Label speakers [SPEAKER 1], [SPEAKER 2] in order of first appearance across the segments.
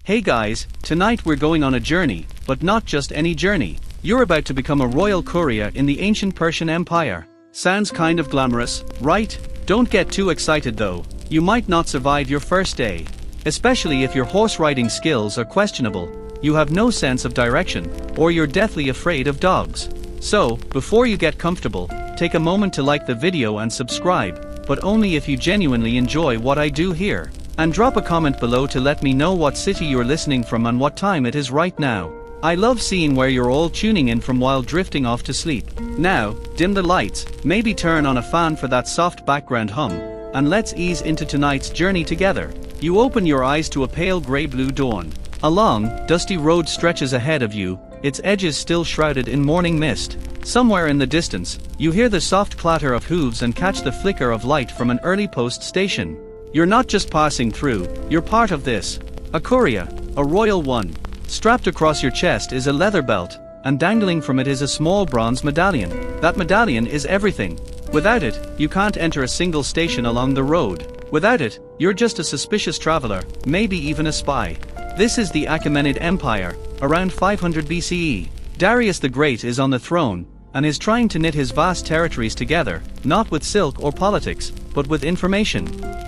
[SPEAKER 1] Hey guys, tonight we're going on a journey, but not just any journey. You're about to become a royal courier in the ancient Persian Empire. Sounds kind of glamorous, right? Don't get too excited though, you might not survive your first day. Especially if your horse riding skills are questionable, you have no sense of direction, or you're deathly afraid of dogs. So, before you get comfortable, take a moment to like the video and subscribe, but only if you genuinely enjoy what I do here. And drop a comment below to let me know what city you're listening from and what time it is right now. I love seeing where you're all tuning in from while drifting off to sleep. Now, dim the lights, maybe turn on a fan for that soft background hum, and let's ease into tonight's journey together. You open your eyes to a pale grey-blue dawn. A long, dusty road stretches ahead of you, its edges still shrouded in morning mist. Somewhere in the distance, you hear the soft clatter of hooves and catch the flicker of light from an early post station. You're not just passing through, you're part of this. A courier, a royal one. Strapped across your chest is a leather belt, and dangling from it is a small bronze medallion. That medallion is everything. Without it, you can't enter a single station along the road. Without it, you're just a suspicious traveler, maybe even a spy. This is the Achaemenid Empire, around 500 BCE. Darius the Great is on the throne, and is trying to knit his vast territories together, not with silk or politics, but with information.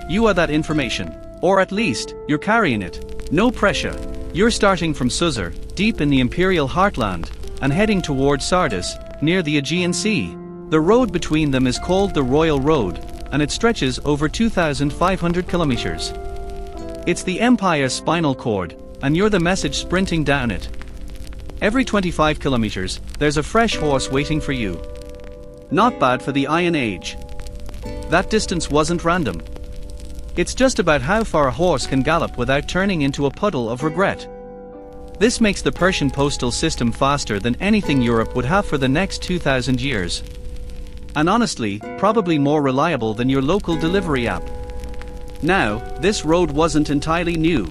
[SPEAKER 1] You are that information. Or at least, you're carrying it. No pressure. You're starting from Susur, deep in the imperial heartland, and heading towards Sardis, near the Aegean Sea. The road between them is called the Royal Road, and it stretches over 2,500 kilometers. It's the Empire's spinal cord, and you're the message sprinting down it. Every 25 kilometers, there's a fresh horse waiting for you. Not bad for the Iron Age. That distance wasn't random. It's just about how far a horse can gallop without turning into a puddle of regret. This makes the Persian postal system faster than anything Europe would have for the next 2,000 years. And honestly, probably more reliable than your local delivery app. Now, this road wasn't entirely new.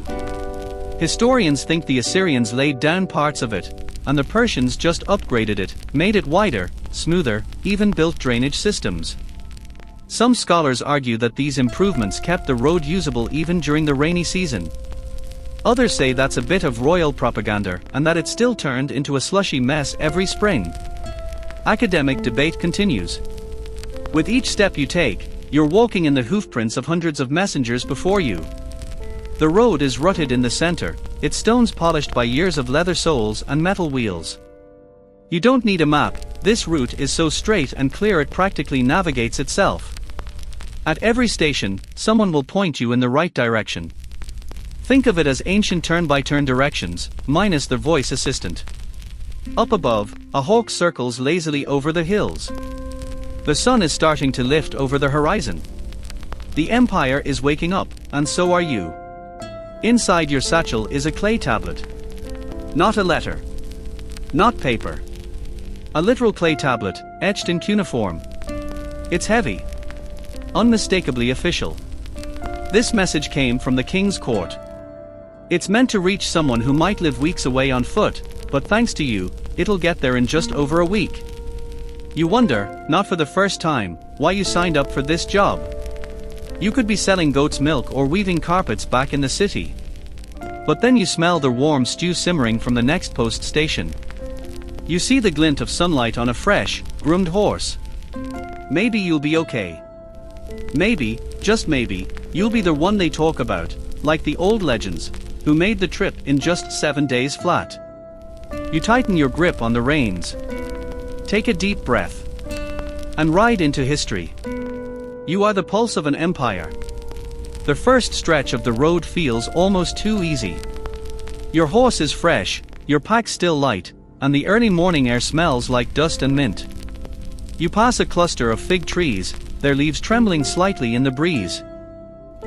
[SPEAKER 1] Historians think the Assyrians laid down parts of it, and the Persians just upgraded it, made it wider, smoother, even built drainage systems. Some scholars argue that these improvements kept the road usable even during the rainy season. Others say that's a bit of royal propaganda and that it still turned into a slushy mess every spring. Academic debate continues. With each step you take, you're walking in the hoofprints of hundreds of messengers before you. The road is rutted in the center, its stones polished by years of leather soles and metal wheels. You don't need a map, this route is so straight and clear it practically navigates itself. At every station, someone will point you in the right direction. Think of it as ancient turn-by-turn directions, minus the voice assistant. Up above, a hawk circles lazily over the hills. The sun is starting to lift over the horizon. The Empire is waking up, and so are you. Inside your satchel is a clay tablet. Not a letter. Not paper. A literal clay tablet, etched in cuneiform. It's heavy. Unmistakably official. This message came from the king's court. It's meant to reach someone who might live weeks away on foot, but thanks to you, it'll get there in just over a week. You wonder, not for the first time, why you signed up for this job. You could be selling goat's milk or weaving carpets back in the city. But then you smell the warm stew simmering from the next post station. You see the glint of sunlight on a fresh, groomed horse. Maybe you'll be okay. Maybe, just maybe, you'll be the one they talk about, like the old legends, who made the trip in just 7 days flat. You tighten your grip on the reins. Take a deep breath. And ride into history. You are the pulse of an empire. The first stretch of the road feels almost too easy. Your horse is fresh, your pack still light, and the early morning air smells like dust and mint. You pass a cluster of fig trees, their leaves trembling slightly in the breeze.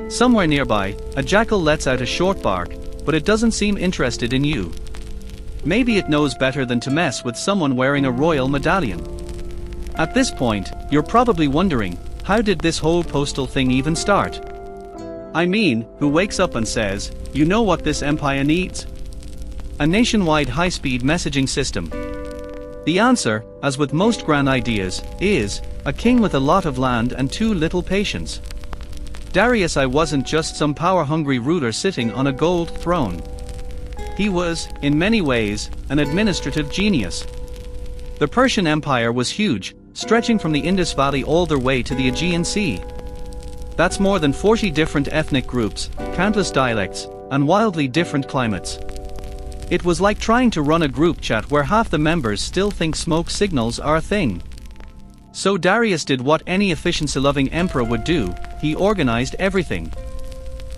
[SPEAKER 1] Somewhere nearby, a jackal lets out a short bark, but it doesn't seem interested in you. Maybe it knows better than to mess with someone wearing a royal medallion. At this point, you're probably wondering, how did this whole postal thing even start? I mean, who wakes up and says, you know what this empire needs? A nationwide high-speed messaging system. The answer, as with most grand ideas, is a king with a lot of land and too little patience. Darius I wasn't just some power-hungry ruler sitting on a gold throne. He was, in many ways, an administrative genius. The Persian Empire was huge, stretching from the Indus Valley all the way to the Aegean Sea. That's more than 40 different ethnic groups, countless dialects, and wildly different climates. It was like trying to run a group chat where half the members still think smoke signals are a thing. So Darius did what any efficiency-loving emperor would do: he organized everything.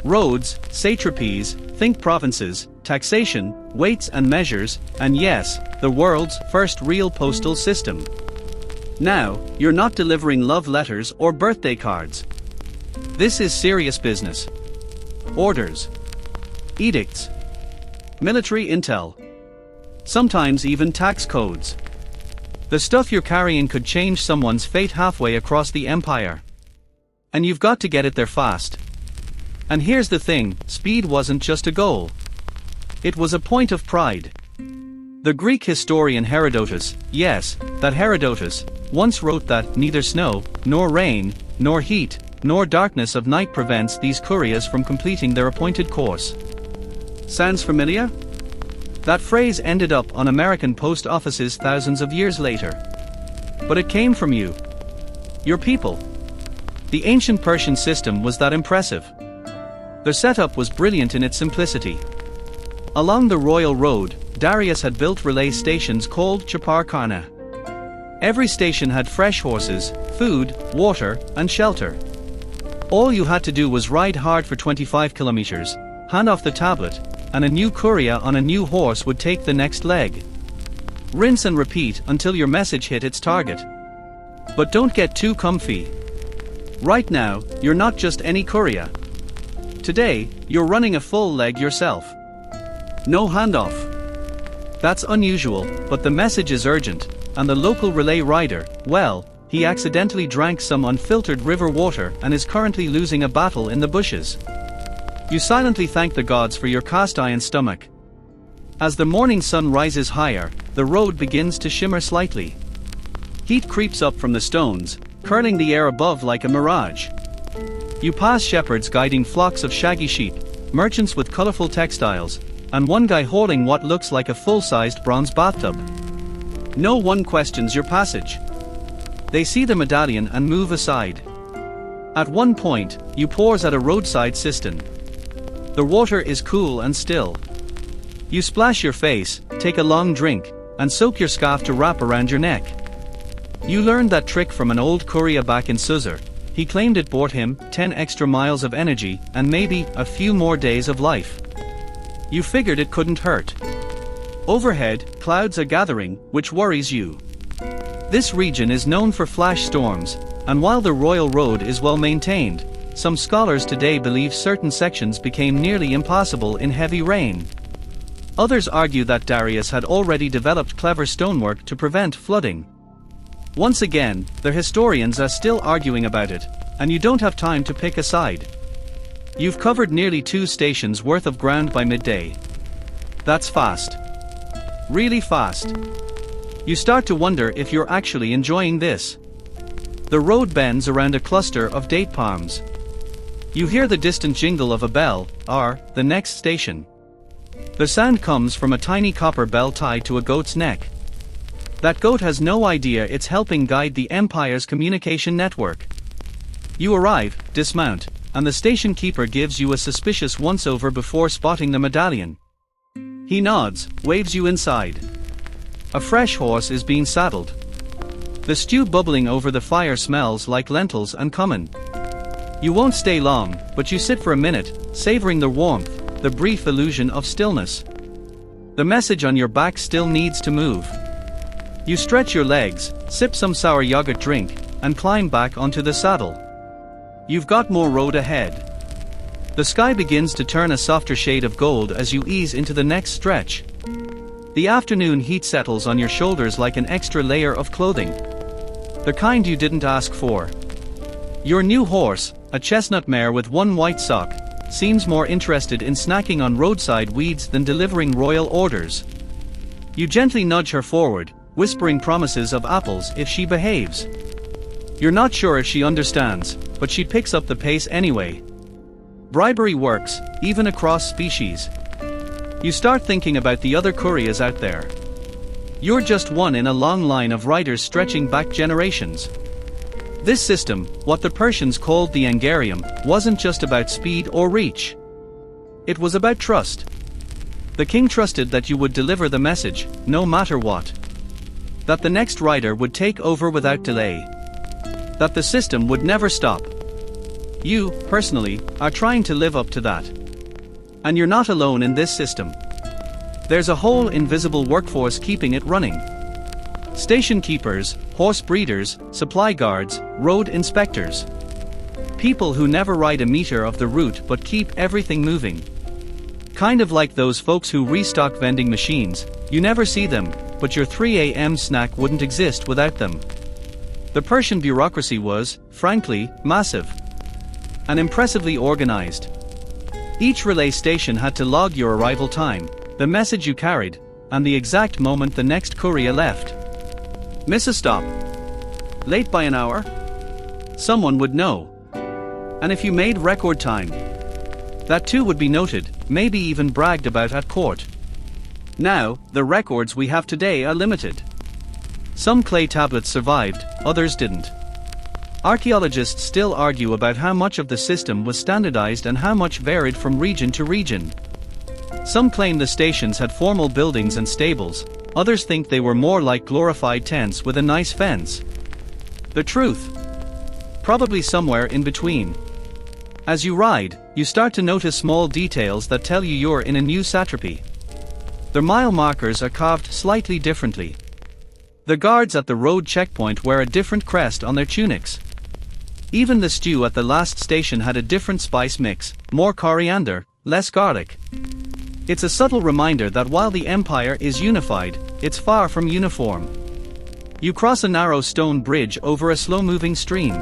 [SPEAKER 1] Roads, satrapies, think provinces, taxation, weights and measures, and yes, the world's first real postal system. Now, you're not delivering love letters or birthday cards. This is serious business. Orders, edicts, military intel, sometimes even tax codes. The stuff you're carrying could change someone's fate halfway across the empire. And you've got to get it there fast. And here's the thing: speed wasn't just a goal. It was a point of pride. The Greek historian Herodotus, yes, that Herodotus, once wrote that neither snow, nor rain, nor heat, nor darkness of night prevents these couriers from completing their appointed course. Sounds familiar? That phrase ended up on American post offices thousands of years later. But it came from you. Your people. The ancient Persian system was that impressive. The setup was brilliant in its simplicity. Along the royal road, Darius had built relay stations called chaparkhana. Every station had fresh horses, food, water, and shelter. All you had to do was ride hard for 25 kilometers, hand off the tablet, and a new courier on a new horse would take the next leg. Rinse and repeat until your message hit its target. But don't get too comfy. Right now, you're not just any courier. Today, you're running a full leg yourself. No handoff. That's unusual, but the message is urgent, and the local relay rider, well, he accidentally drank some unfiltered river water and is currently losing a battle in the bushes. You silently thank the gods for your cast iron stomach. As the morning sun rises higher, the road begins to shimmer slightly. Heat creeps up from the stones, curling the air above like a mirage. You pass shepherds guiding flocks of shaggy sheep, merchants with colorful textiles, and one guy holding what looks like a full-sized bronze bathtub. No one questions your passage. They see the medallion and move aside. At one point, you pause at a roadside cistern. The water is cool and still. You splash your face, take a long drink, and soak your scarf to wrap around your neck. You learned that trick from an old courier back in Suzor. He claimed it bought him 10 extra miles of energy and maybe a few more days of life. You figured it couldn't hurt. Overhead, clouds are gathering, which worries you. This region is known for flash storms, and while the royal road is well maintained, some scholars today believe certain sections became nearly impassable in heavy rain. Others argue that Darius had already developed clever stonework to prevent flooding. Once again, the historians are still arguing about it, and you don't have time to pick a side. You've covered nearly 2 stations worth of ground by midday. That's fast. Really fast. You start to wonder if you're actually enjoying this. The road bends around a cluster of date palms. You hear the distant jingle of a bell, the next station. The sound comes from a tiny copper bell tied to a goat's neck. That goat has no idea it's helping guide the Empire's communication network. You arrive, dismount, and the station keeper gives you a suspicious once-over before spotting the medallion. He nods, waves you inside. A fresh horse is being saddled. The stew bubbling over the fire smells like lentils and cumin. You won't stay long, but you sit for a minute, savoring the warmth, the brief illusion of stillness. The message on your back still needs to move. You stretch your legs, sip some sour yogurt drink, and climb back onto the saddle. You've got more road ahead. The sky begins to turn a softer shade of gold as you ease into the next stretch. The afternoon heat settles on your shoulders like an extra layer of clothing. The kind you didn't ask for. Your new horse, a chestnut mare with one white sock, seems more interested in snacking on roadside weeds than delivering royal orders. You gently nudge her forward, whispering promises of apples if she behaves. You're not sure if she understands, but she picks up the pace anyway. Bribery works, even across species. You start thinking about the other couriers out there. You're just one in a long line of riders stretching back generations. This system, what the Persians called the Angarium, wasn't just about speed or reach. It was about trust. The king trusted that you would deliver the message, no matter what. That the next rider would take over without delay. That the system would never stop. You, personally, are trying to live up to that. And you're not alone in this system. There's a whole invisible workforce keeping it running. Station keepers, horse breeders, supply guards, road inspectors. People who never ride a meter of the route but keep everything moving. Kind of like those folks who restock vending machines. You never see them, but your 3 a.m. snack wouldn't exist without them. The Persian bureaucracy was, frankly, massive. And impressively organized. Each relay station had to log your arrival time, the message you carried, and the exact moment the next courier left. Miss a stop. Late by an hour? Someone would know. And if you made record time, that too would be noted, maybe even bragged about at court. Now, the records we have today are limited. Some clay tablets survived, others didn't. Archaeologists still argue about how much of the system was standardized and how much varied from region to region. Some claim the stations had formal buildings and stables, others think they were more like glorified tents with a nice fence. The truth? Probably somewhere in between. As you ride, you start to notice small details that tell you you're in a new satrapy. The mile markers are carved slightly differently. The guards at the road checkpoint wear a different crest on their tunics. Even the stew at the last station had a different spice mix, more coriander, less garlic. It's a subtle reminder that while the empire is unified, it's far from uniform. You cross a narrow stone bridge over a slow-moving stream.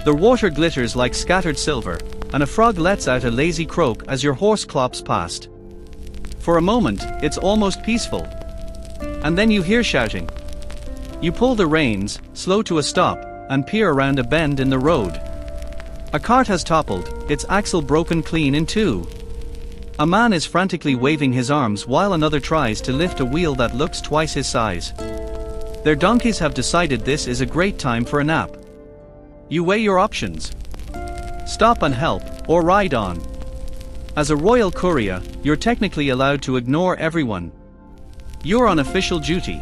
[SPEAKER 1] The water glitters like scattered silver, and a frog lets out a lazy croak as your horse clops past. For a moment, it's almost peaceful. And then you hear shouting. You pull the reins, slow to a stop, and peer around a bend in the road. A cart has toppled, its axle broken clean in two. A man is frantically waving his arms while another tries to lift a wheel that looks twice his size. Their donkeys have decided this is a great time for a nap. You weigh your options. Stop and help, or ride on. As a royal courier, you're technically allowed to ignore everyone. You're on official duty.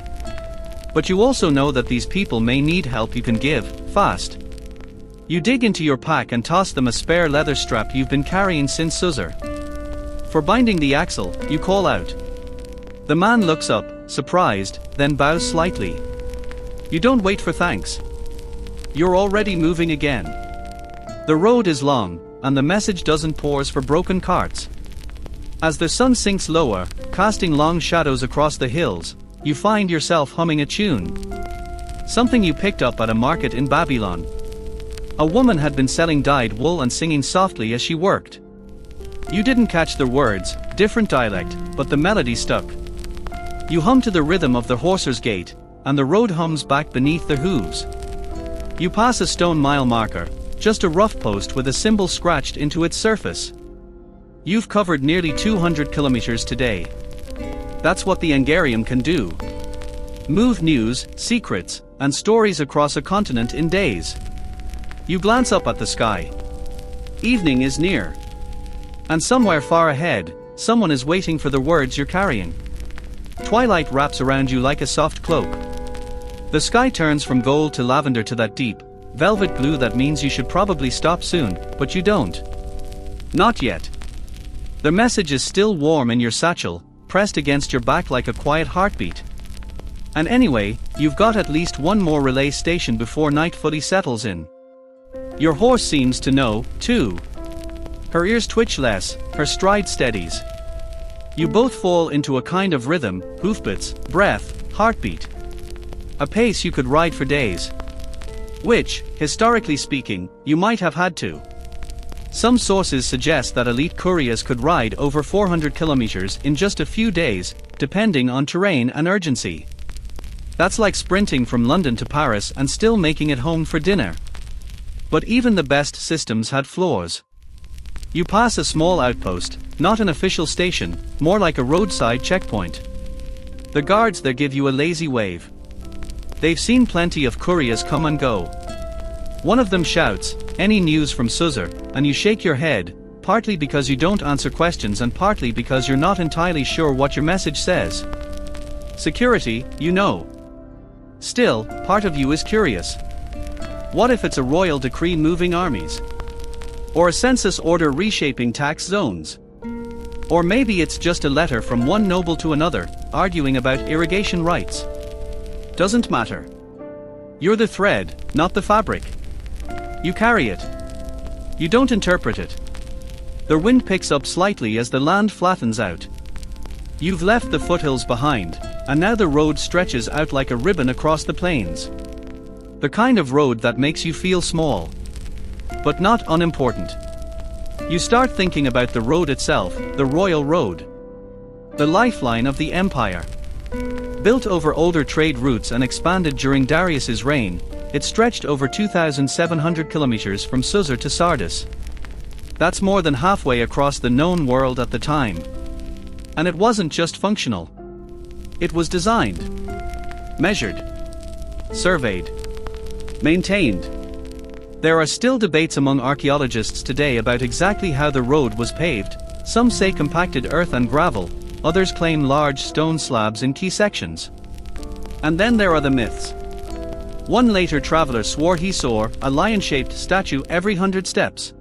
[SPEAKER 1] But you also know that these people may need help you can give, fast. You dig into your pack and toss them a spare leather strap you've been carrying since Suzur. For binding the axle, you call out. The man looks up, surprised, then bows slightly. You don't wait for thanks. You're already moving again. The road is long, and the message doesn't pause for broken carts. As the sun sinks lower, casting long shadows across the hills, you find yourself humming a tune. Something you picked up at a market in Babylon. A woman had been selling dyed wool and singing softly as she worked. You didn't catch the words, different dialect, but the melody stuck. You hum to the rhythm of the horser's gait, and the road hums back beneath their hooves. You pass a stone mile marker, just a rough post with a symbol scratched into its surface. You've covered nearly 200 kilometers today. That's what the Angarium can do. Move news, secrets, and stories across a continent in days. You glance up at the sky. Evening is near. And somewhere far ahead, someone is waiting for the words you're carrying. Twilight wraps around you like a soft cloak. The sky turns from gold to lavender to that deep, velvet blue that means you should probably stop soon, but you don't. Not yet. The message is still warm in your satchel, pressed against your back like a quiet heartbeat. And anyway, you've got at least one more relay station before night fully settles in. Your horse seems to know, too. Her ears twitch less, her stride steadies. You both fall into a kind of rhythm, hoofbeats, breath, heartbeat. A pace you could ride for days. Which, historically speaking, you might have had to. Some sources suggest that elite couriers could ride over 400 kilometers in just a few days, depending on terrain and urgency. That's like sprinting from London to Paris and still making it home for dinner. But even the best systems had flaws. You pass a small outpost, not an official station, more like a roadside checkpoint. The guards there give you a lazy wave. They've seen plenty of couriers come and go. One of them shouts, "Any news from Suzor?" and you shake your head, partly because you don't answer questions and partly because you're not entirely sure what your message says. Security, you know. Still, part of you is curious. What if it's a royal decree moving armies? Or a census order reshaping tax zones? Or maybe it's just a letter from one noble to another, arguing about irrigation rights. Doesn't matter. You're the thread, not the fabric. You carry it. You don't interpret it. The wind picks up slightly as the land flattens out. You've left the foothills behind, and now the road stretches out like a ribbon across the plains. The kind of road that makes you feel small. But not unimportant. You start thinking about the road itself, the royal road. The lifeline of the empire. Built over older trade routes and expanded during Darius's reign, it stretched over 2,700 kilometers from Suzor to Sardis. That's more than halfway across the known world at the time. And it wasn't just functional. It was designed, measured, surveyed, maintained. There are still debates among archaeologists today about exactly how the road was paved. Some say compacted earth and gravel, others claim large stone slabs in key sections. And then there are the myths. One later traveler swore he saw a lion-shaped statue every 100 steps.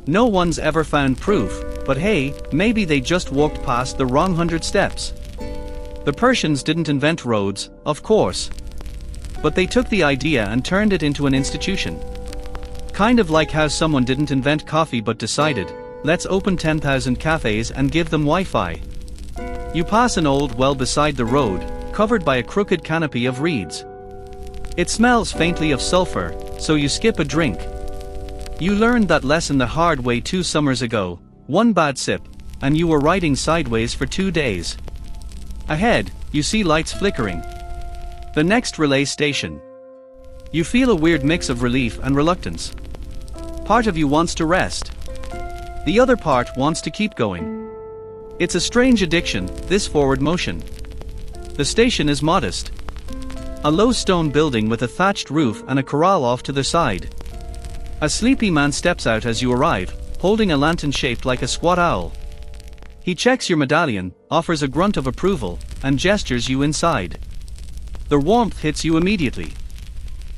[SPEAKER 1] No one's ever found proof, but hey, maybe they just walked past the wrong 100 steps. The Persians didn't invent roads, of course. But they took the idea and turned it into an institution. Kind of like how someone didn't invent coffee but decided, let's open 10,000 cafes and give them Wi-Fi. You pass an old well beside the road, covered by a crooked canopy of reeds. It smells faintly of sulfur, so you skip a drink. You learned that lesson the hard way 2 summers ago, one bad sip, and you were riding sideways for 2 days. Ahead, you see lights flickering. The next relay station. You feel a weird mix of relief and reluctance. Part of you wants to rest. The other part wants to keep going. It's a strange addiction, this forward motion. The station is modest. A low stone building with a thatched roof and a corral off to the side. A sleepy man steps out as you arrive, holding a lantern shaped like a squat owl. He checks your medallion, offers a grunt of approval, and gestures you inside. The warmth hits you immediately.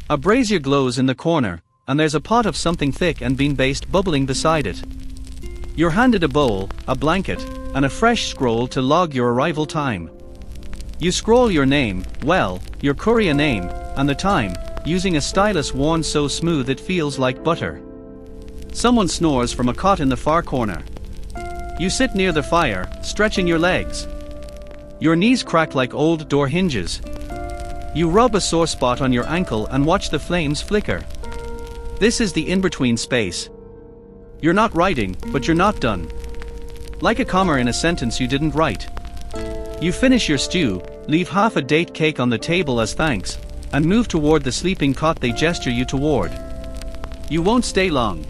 [SPEAKER 1] A brazier glows in the corner, and there's a pot of something thick and bean-based bubbling beside it. You're handed a bowl, a blanket, and a fresh scroll to log your arrival time. You scroll your name, well, your courier name, and the time, using a stylus worn so smooth it feels like butter. Someone snores from a cot in the far corner. You sit near the fire, stretching your legs. Your knees crack like old door hinges. You rub a sore spot on your ankle and watch the flames flicker. This is the in-between space. You're not writing, but you're not done. Like a comma in a sentence you didn't write. You finish your stew, leave half a date cake on the table as thanks, and move toward the sleeping cot they gesture you toward. You won't stay long.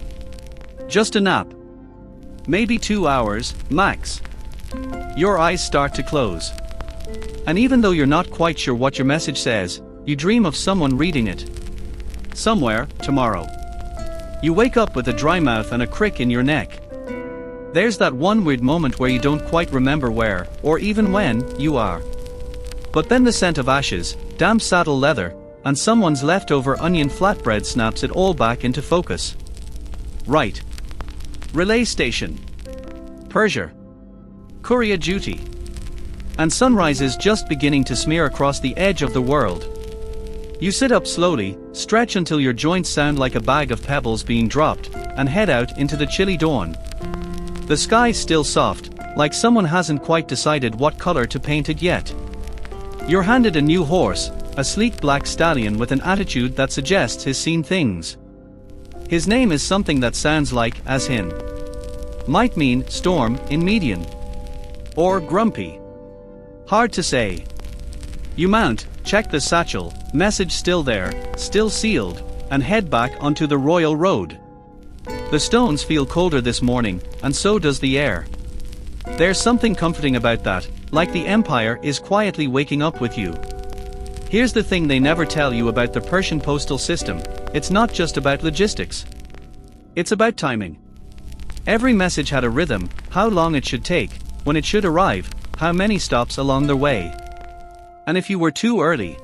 [SPEAKER 1] Just a nap. Maybe 2 hours, max. Your eyes start to close. And even though you're not quite sure what your message says, you dream of someone reading it. Somewhere, tomorrow. You wake up with a dry mouth and a crick in your neck. There's that one weird moment where you don't quite remember where, or even when, you are. But then the scent of ashes, damp saddle leather, and someone's leftover onion flatbread snaps it all back into focus. Right. Relay station. Persia. Courier duty. And sunrise is just beginning to smear across the edge of the world. You sit up slowly, stretch until your joints sound like a bag of pebbles being dropped, and head out into the chilly dawn. The sky's still soft, like someone hasn't quite decided what color to paint it yet. You're handed a new horse, a sleek black stallion with an attitude that suggests he's seen things. His name is something that sounds like as in. Might mean storm in median. Or grumpy. Hard to say. You mount, check the satchel, message still there, still sealed, and head back onto the royal road. The stones feel colder this morning, and so does the air. There's something comforting about that, like the empire is quietly waking up with you. Here's the thing they never tell you about the Persian postal system: it's not just about logistics. It's about timing. Every message had a rhythm: how long it should take, when it should arrive, how many stops along the way. And if you were too early,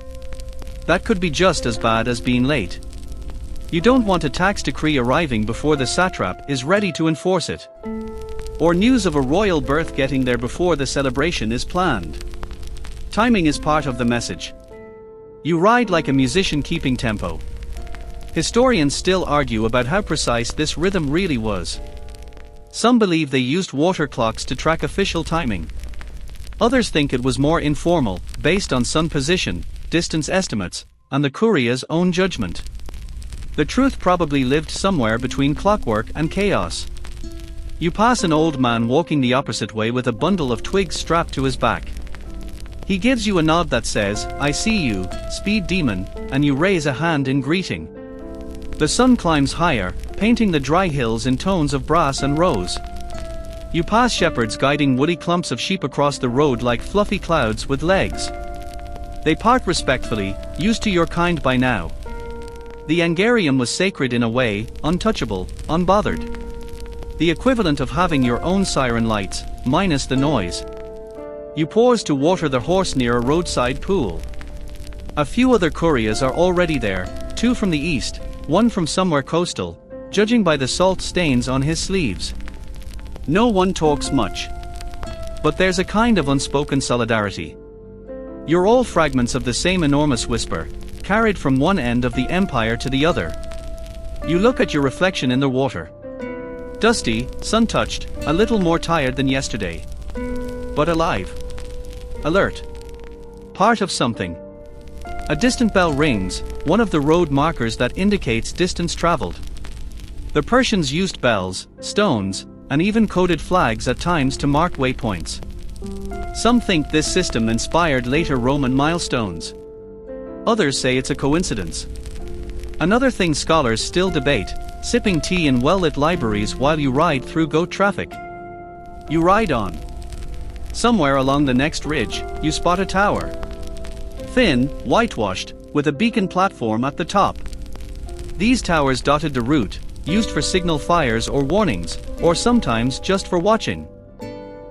[SPEAKER 1] that could be just as bad as being late. You don't want a tax decree arriving before the satrap is ready to enforce it. Or news of a royal birth getting there before the celebration is planned. Timing is part of the message. You ride like a musician keeping tempo. Historians still argue about how precise this rhythm really was. Some believe they used water clocks to track official timing. Others think it was more informal, based on sun position, distance estimates, and the courier's own judgment. The truth probably lived somewhere between clockwork and chaos. You pass an old man walking the opposite way with a bundle of twigs strapped to his back. He gives you a nod that says, "I see you, speed demon," and you raise a hand in greeting. The sun climbs higher, painting the dry hills in tones of brass and rose. You pass shepherds guiding woolly clumps of sheep across the road like fluffy clouds with legs. They part respectfully, used to your kind by now. The Angarium was sacred in a way, untouchable, unbothered. The equivalent of having your own siren lights, minus the noise. You pause to water the horse near a roadside pool. A few other couriers are already there, 2 from the east, 1 from somewhere coastal, judging by the salt stains on his sleeves. No one talks much. But there's a kind of unspoken solidarity. You're all fragments of the same enormous whisper, carried from one end of the empire to the other. You look at your reflection in the water. Dusty, sun-touched, a little more tired than yesterday. But alive. Alert. Part of something. A distant bell rings, one of the road markers that indicates distance traveled. The Persians used bells, stones, and even coded flags at times to mark waypoints. Some think this system inspired later Roman milestones. Others say it's a coincidence. Another thing scholars still debate: sipping tea in well-lit libraries while you ride through goat traffic. You ride on. Somewhere along the next ridge, you spot a tower. Thin, whitewashed, with a beacon platform at the top. These towers dotted the route, used for signal fires or warnings, or sometimes just for watching.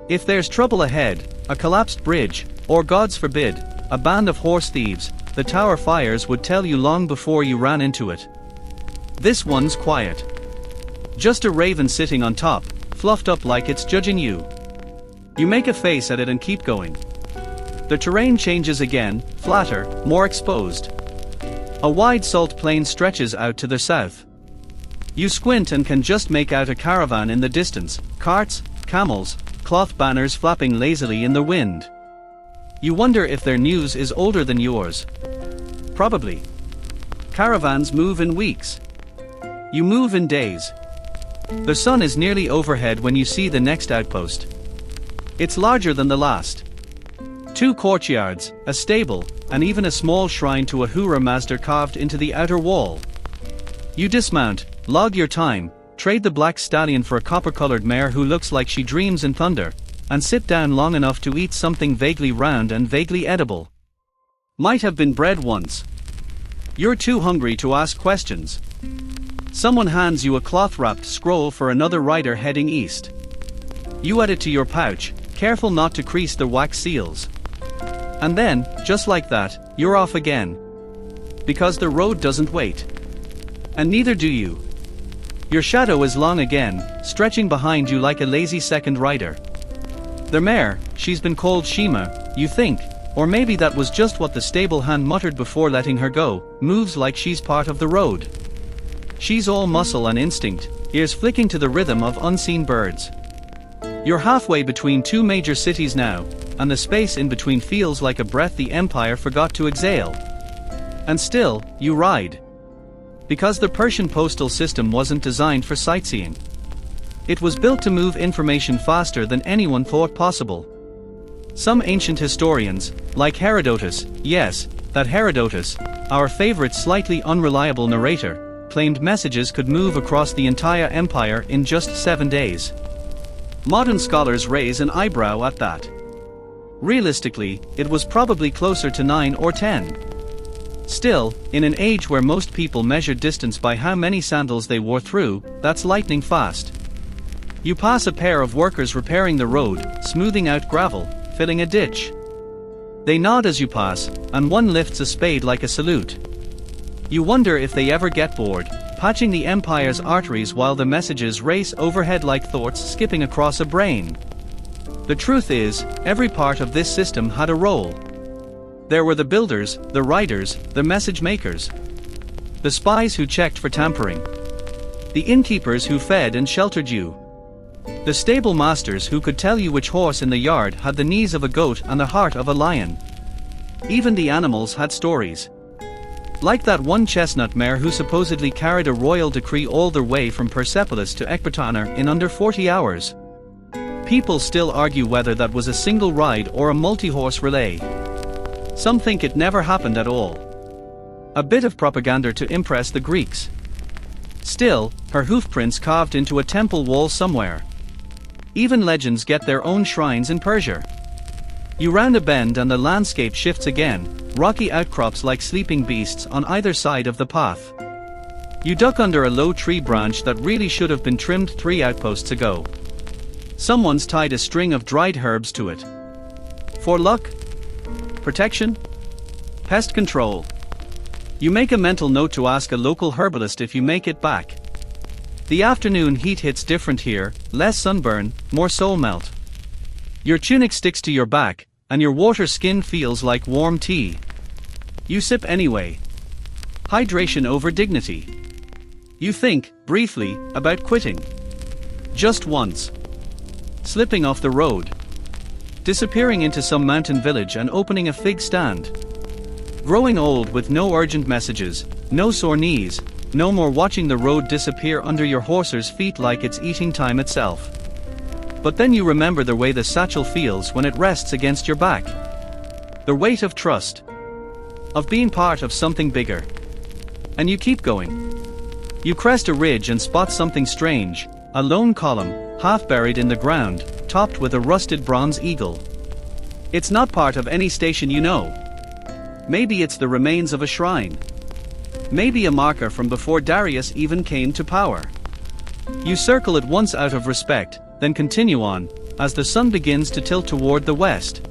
[SPEAKER 1] If there's trouble ahead, a collapsed bridge, or God's forbid, a band of horse thieves, the tower fires would tell you long before you ran into it. This one's quiet. Just a raven sitting on top, fluffed up like it's judging you. You make a face at it and keep going. The terrain changes again, flatter, more exposed. A wide salt plain stretches out to the south. You squint and can just make out a caravan in the distance, carts, camels, cloth banners flapping lazily in the wind. You wonder if their news is older than yours. Probably. Caravans move in weeks. You move in days. The sun is nearly overhead when you see the next outpost. It's larger than the last. 2 courtyards, a stable, and even a small shrine to Ahura Mazda carved into the outer wall. You dismount, log your time, trade the black stallion for a copper-colored mare who looks like she dreams in thunder, and sit down long enough to eat something vaguely round and vaguely edible. Might have been bread once. You're too hungry to ask questions. Someone hands you a cloth-wrapped scroll for another rider heading east. You add it to your pouch, careful not to crease the wax seals. And then, just like that, you're off again. Because the road doesn't wait. And neither do you. Your shadow is long again, stretching behind you like a lazy second rider. The mare, she's been called Shima, you think, or maybe that was just what the stable hand muttered before letting her go, moves like she's part of the road. She's all muscle and instinct, ears flicking to the rhythm of unseen birds. You're halfway between 2 major cities now, and the space in between feels like a breath the empire forgot to exhale. And still, you ride. Because the Persian postal system wasn't designed for sightseeing. It was built to move information faster than anyone thought possible. Some ancient historians, like Herodotus, yes, that Herodotus, our favorite slightly unreliable narrator, claimed messages could move across the entire empire in just 7 days. Modern scholars raise an eyebrow at that. Realistically, it was probably closer to 9 or 10. Still, in an age where most people measured distance by how many sandals they wore through, that's lightning fast. You pass a pair of workers repairing the road, smoothing out gravel, filling a ditch. They nod as you pass, and one lifts a spade like a salute. You wonder if they ever get bored, patching the empire's arteries while the messages race overhead like thoughts skipping across a brain. The truth is, every part of this system had a role. There were the builders, the writers, the message makers. The spies who checked for tampering. The innkeepers who fed and sheltered you. The stable masters who could tell you which horse in the yard had the knees of a goat and the heart of a lion. Even the animals had stories. Like that one chestnut mare who supposedly carried a royal decree all the way from Persepolis to Ecbatana in under 40 hours. People still argue whether that was a single ride or a multi-horse relay. Some think it never happened at all. A bit of propaganda to impress the Greeks. Still, her hoofprints carved into a temple wall somewhere. Even legends get their own shrines in Persia. You round a bend and the landscape shifts again, rocky outcrops like sleeping beasts on either side of the path. You duck under a low tree branch that really should have been trimmed 3 outposts ago. Someone's tied a string of dried herbs to it. For luck? Protection? Pest control? You make a mental note to ask a local herbalist if you make it back. The afternoon heat hits different here, less sunburn, more soul melt. Your tunic sticks to your back, and your water skin feels like warm tea. You sip anyway. Hydration over dignity. You think, briefly, about quitting. Just once. Slipping off the road. Disappearing into some mountain village and opening a fig stand. Growing old with no urgent messages, no sore knees, no more watching the road disappear under your horse's feet like it's eating time itself. But then you remember the way the satchel feels when it rests against your back. The weight of trust. Of being part of something bigger. And you keep going. You crest a ridge and spot something strange, a lone column, half buried in the ground, topped with a rusted bronze eagle. It's not part of any station you know. Maybe it's the remains of a shrine. Maybe a marker from before Darius even came to power. You circle it once out of respect, then continue on, as the sun begins to tilt toward the west.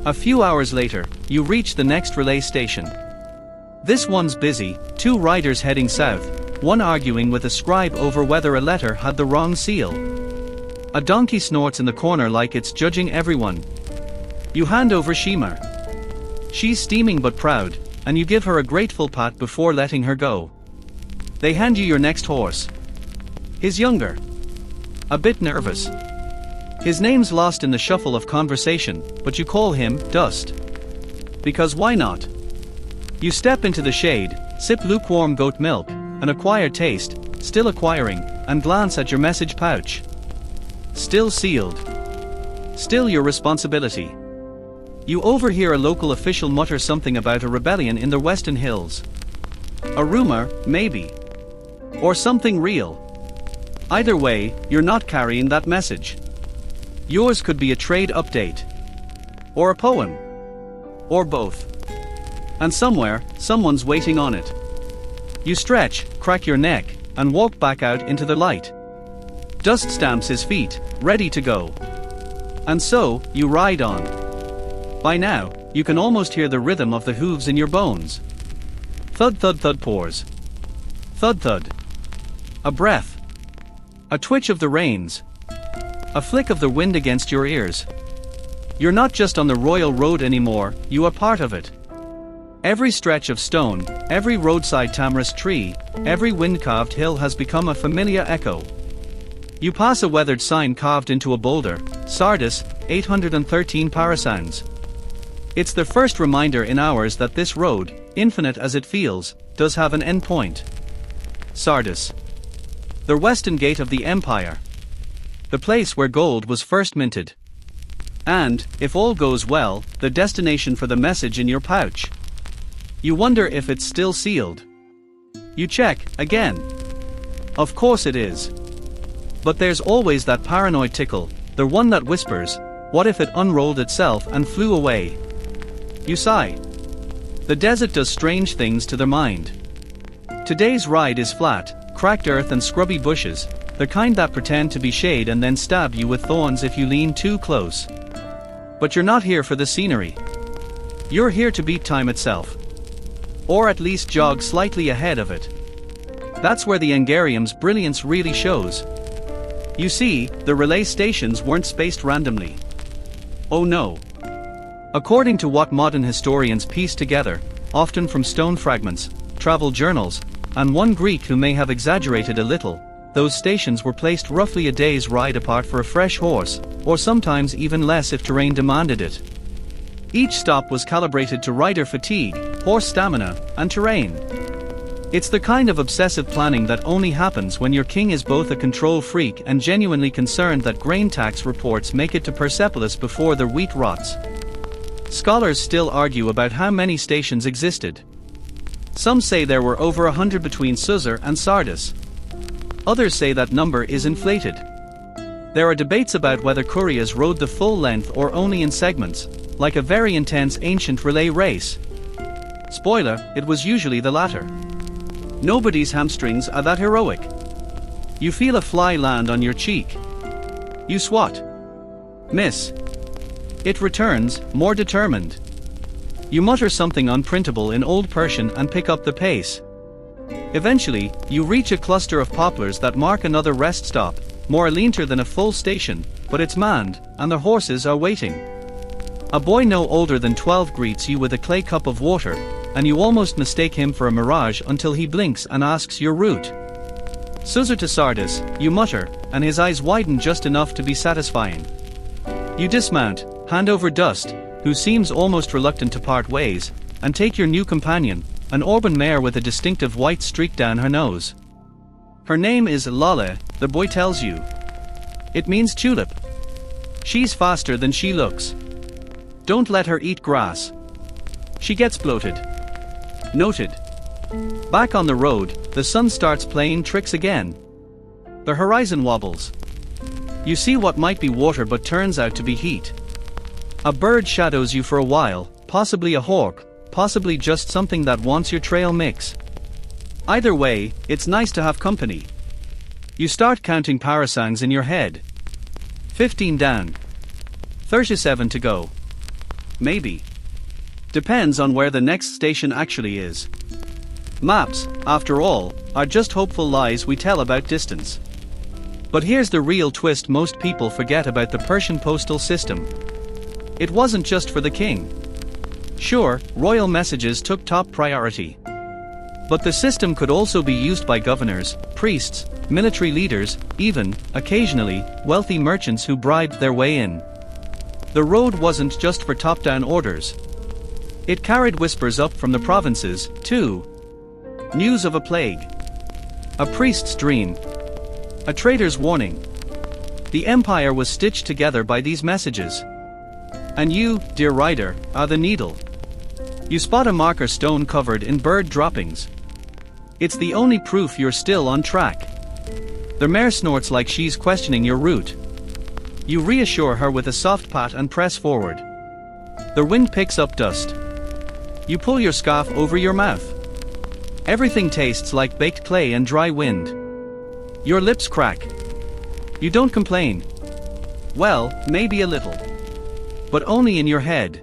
[SPEAKER 1] A few hours later, you reach the next relay station. This one's busy, 2 riders heading south, one arguing with a scribe over whether a letter had the wrong seal. A donkey snorts in the corner like it's judging everyone. You hand over Shima. She's steaming but proud, and you give her a grateful pat before letting her go. They hand you your next horse. He's younger. A bit nervous. His name's lost in the shuffle of conversation, but you call him Dust. Because why not? You step into the shade, sip lukewarm goat milk, an acquired taste, still acquiring, and glance at your message pouch. Still sealed. Still your responsibility. You overhear a local official mutter something about a rebellion in the Western Hills. A rumor, maybe. Or something real. Either way, you're not carrying that message. Yours could be a trade update. Or a poem. Or both. And somewhere, someone's waiting on it. You stretch, crack your neck, and walk back out into the light. Dust stamps his feet, ready to go. And so, you ride on. By now, you can almost hear the rhythm of the hooves in your bones. Thud thud thud paws. Thud thud. A breath. A twitch of the reins. A flick of the wind against your ears. You're not just on the royal road anymore, you are part of it. Every stretch of stone, every roadside tamarisk tree, every wind-carved hill has become a familiar echo. You pass a weathered sign carved into a boulder, Sardis, 813 parasangs. It's the first reminder in hours that this road, infinite as it feels, does have an endpoint. Sardis. The western gate of the empire. The place where gold was first minted. And, if all goes well, the destination for the message in your pouch. You wonder if it's still sealed. You check, again. Of course it is. But there's always that paranoid tickle, the one that whispers, what if it unrolled itself and flew away? You sigh. The desert does strange things to their mind. Today's ride is flat, cracked earth and scrubby bushes, the kind that pretend to be shade and then stab you with thorns if you lean too close. But you're not here for the scenery. You're here to beat time itself. Or at least jog slightly ahead of it. That's where the Angarium's brilliance really shows. You see, the relay stations weren't spaced randomly. Oh no. According to what modern historians piece together, often from stone fragments, travel journals, and one Greek who may have exaggerated a little, those stations were placed roughly a day's ride apart for a fresh horse, or sometimes even less if terrain demanded it. Each stop was calibrated to rider fatigue, horse stamina, and terrain. It's the kind of obsessive planning that only happens when your king is both a control freak and genuinely concerned that grain tax reports make it to Persepolis before the wheat rots. Scholars still argue about how many stations existed. Some say there were over 100 between Susa and Sardis. Others say that number is inflated. There are debates about whether couriers rode the full length or only in segments, like a very intense ancient relay race. Spoiler, it was usually the latter. Nobody's hamstrings are that heroic. You feel a fly land on your cheek. You swat. Miss. It returns, more determined. You mutter something unprintable in Old Persian and pick up the pace. Eventually, you reach a cluster of poplars that mark another rest stop, more leaner than a full station, but it's manned, and the horses are waiting. A boy no older than 12 greets you with a clay cup of water, and you almost mistake him for a mirage until he blinks and asks your route. Susa to Sardis, you mutter, and his eyes widen just enough to be satisfying. You dismount, hand over dust, who seems almost reluctant to part ways, and take your new companion, an Orban mare with a distinctive white streak down her nose. Her name is Lale, the boy tells you. It means tulip. She's faster than she looks. Don't let her eat grass. She gets bloated. Noted. Back on the road, the sun starts playing tricks again. The horizon wobbles. You see what might be water but turns out to be heat. A bird shadows you for a while, possibly a hawk, possibly just something that wants your trail mix. Either way, it's nice to have company. You start counting parasangs in your head. 15 down. 37 to go. Maybe. Depends on where the next station actually is. Maps, after all, are just hopeful lies we tell about distance. But here's the real twist most people forget about the Persian postal system. It wasn't just for the king. Sure, royal messages took top priority. But the system could also be used by governors, priests, military leaders, even, occasionally, wealthy merchants who bribed their way in. The road wasn't just for top-down orders. It carried whispers up from the provinces, too. News of a plague. A priest's dream. A trader's warning. The empire was stitched together by these messages. And you, dear rider, are the needle. You spot a marker stone covered in bird droppings. It's the only proof you're still on track. The mare snorts like she's questioning your route. You reassure her with a soft pat and press forward. The wind picks up dust. You pull your scarf over your mouth. Everything tastes like baked clay and dry wind. Your lips crack. You don't complain. Well, maybe a little. But only in your head.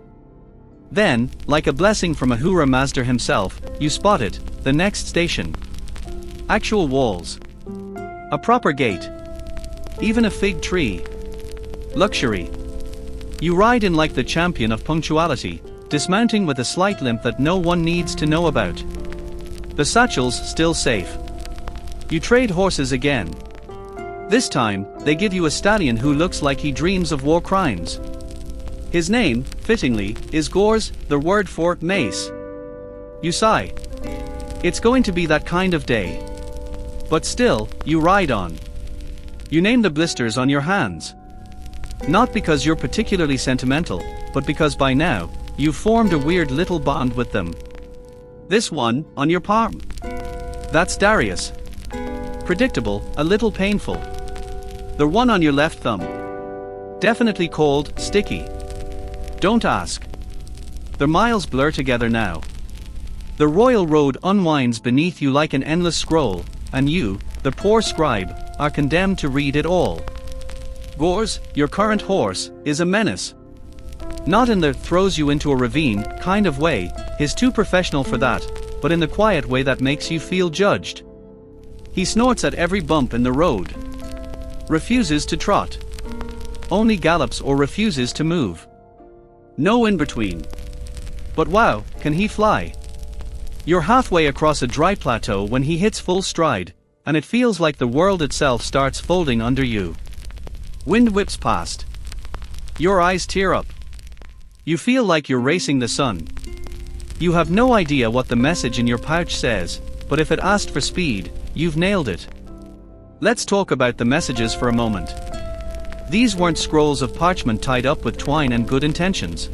[SPEAKER 1] Then, like a blessing from Ahura Mazda himself, you spot it, the next station. Actual walls. A proper gate. Even a fig tree. Luxury. You ride in like the champion of punctuality, dismounting with a slight limp that no one needs to know about. The satchel's still safe. You trade horses again. This time, they give you a stallion who looks like he dreams of war crimes. His name, fittingly, is Gors, the word for mace. You sigh. It's going to be that kind of day. But still, you ride on. You name the blisters on your hands. Not because you're particularly sentimental, but because by now, you've formed a weird little bond with them. This one, on your palm. That's Darius. Predictable, a little painful. The one on your left thumb. Definitely cold, sticky. Don't ask. The miles blur together now. The royal road unwinds beneath you like an endless scroll, and you, the poor scribe, are condemned to read it all. Gors, your current horse, is a menace. Not in the throws you into a ravine kind of way, he's too professional for that, but in the quiet way that makes you feel judged. He snorts at every bump in the road. Refuses to trot. Only gallops or refuses to move. No in between. But wow, can he fly? You're halfway across a dry plateau when he hits full stride, and it feels like the world itself starts folding under you. Wind whips past. Your eyes tear up. You feel like you're racing the sun. You have no idea what the message in your pouch says, but if it asked for speed, you've nailed it. Let's talk about the messages for a moment. These weren't scrolls of parchment tied up with twine and good intentions.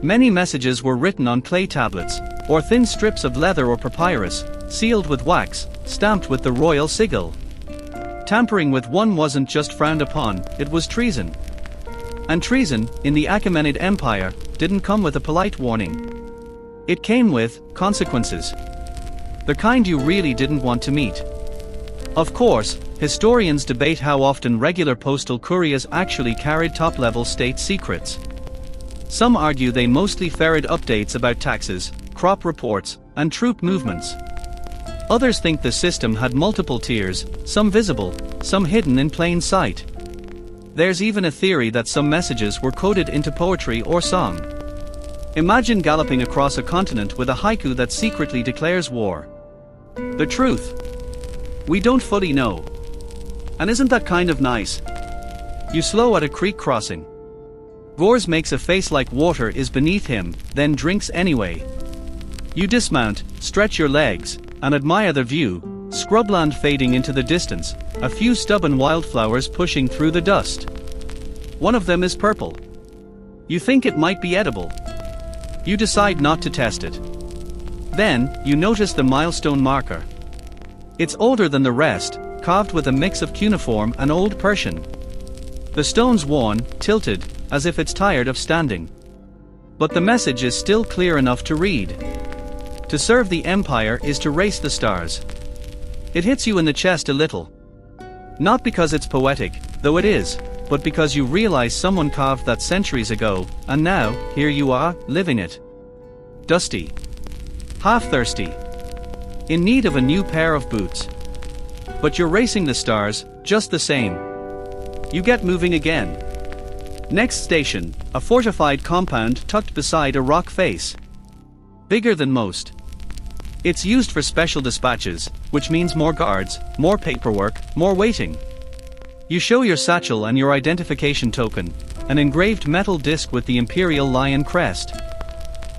[SPEAKER 1] Many messages were written on clay tablets, or thin strips of leather or papyrus, sealed with wax, stamped with the royal sigil. Tampering with one wasn't just frowned upon, it was treason. And treason, in the Achaemenid Empire, didn't come with a polite warning. It came with consequences. The kind you really didn't want to meet. Of course, historians debate how often regular postal couriers actually carried top-level state secrets. Some argue they mostly ferried updates about taxes, crop reports, and troop movements. Others think the system had multiple tiers, some visible, some hidden in plain sight. There's even a theory that some messages were coded into poetry or song. Imagine galloping across a continent with a haiku that secretly declares war. The truth? We don't fully know. And isn't that kind of nice? You slow at a creek crossing. Gors makes a face like water is beneath him, then drinks anyway. You dismount, stretch your legs, and admire the view, scrubland fading into the distance, a few stubborn wildflowers pushing through the dust. One of them is purple. You think it might be edible. You decide not to test it. Then, you notice the milestone marker. It's older than the rest, carved with a mix of cuneiform and old Persian. The stone's worn, tilted, as if it's tired of standing. But the message is still clear enough to read. To serve the empire is to race the stars. It hits you in the chest a little. Not because it's poetic, though it is, but because you realize someone carved that centuries ago, and now, here you are, living it. Dusty. Half-thirsty. In need of a new pair of boots. But you're racing the stars, just the same. You get moving again. Next station, a fortified compound tucked beside a rock face. Bigger than most. It's used for special dispatches, which means more guards, more paperwork, more waiting. You show your satchel and your identification token, an engraved metal disc with the imperial lion crest.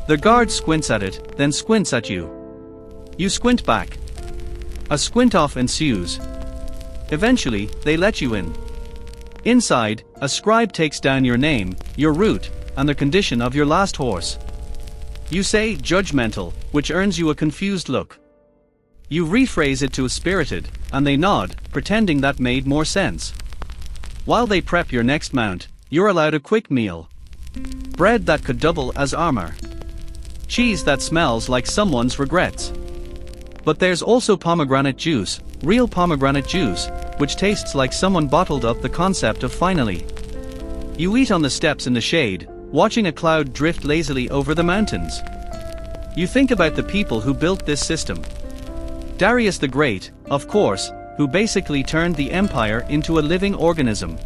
[SPEAKER 1] The guard squints at it, then squints at you. You squint back. A squint-off ensues. Eventually, they let you in. Inside, a scribe takes down your name, your route, and the condition of your last horse. You say judgmental, which earns you a confused look. You rephrase it to a spirited, and they nod, pretending that made more sense. While they prep your next mount, you're allowed a quick meal. Bread that could double as armor. Cheese that smells like someone's regrets. But there's also pomegranate juice, real pomegranate juice, which tastes like someone bottled up the concept of finally. You eat on the steps in the shade, watching a cloud drift lazily over the mountains. You think about the people who built this system. Darius the Great, of course, who basically turned the empire into a living organism.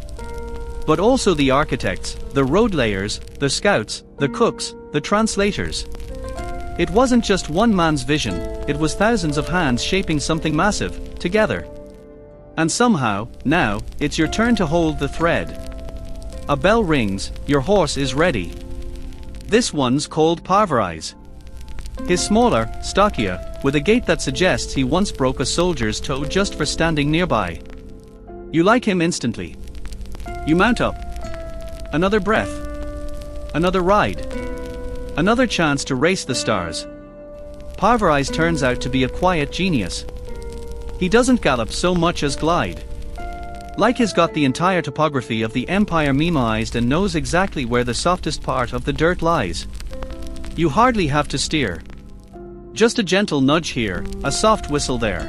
[SPEAKER 1] But also the architects, the road layers, the scouts, the cooks, the translators. It wasn't just one man's vision, it was thousands of hands shaping something massive, together. And somehow, now, it's your turn to hold the thread. A bell rings, your horse is ready. This one's called Parvarise. He's smaller, stockier, with a gait that suggests he once broke a soldier's toe just for standing nearby. You like him instantly. You mount up. Another breath. Another ride. Another chance to race the stars. Parvarise turns out to be a quiet genius, He doesn't gallop so much as glide. Like he's got the entire topography of the empire memoized and knows exactly where the softest part of the dirt lies. You hardly have to steer. Just a gentle nudge here, a soft whistle there.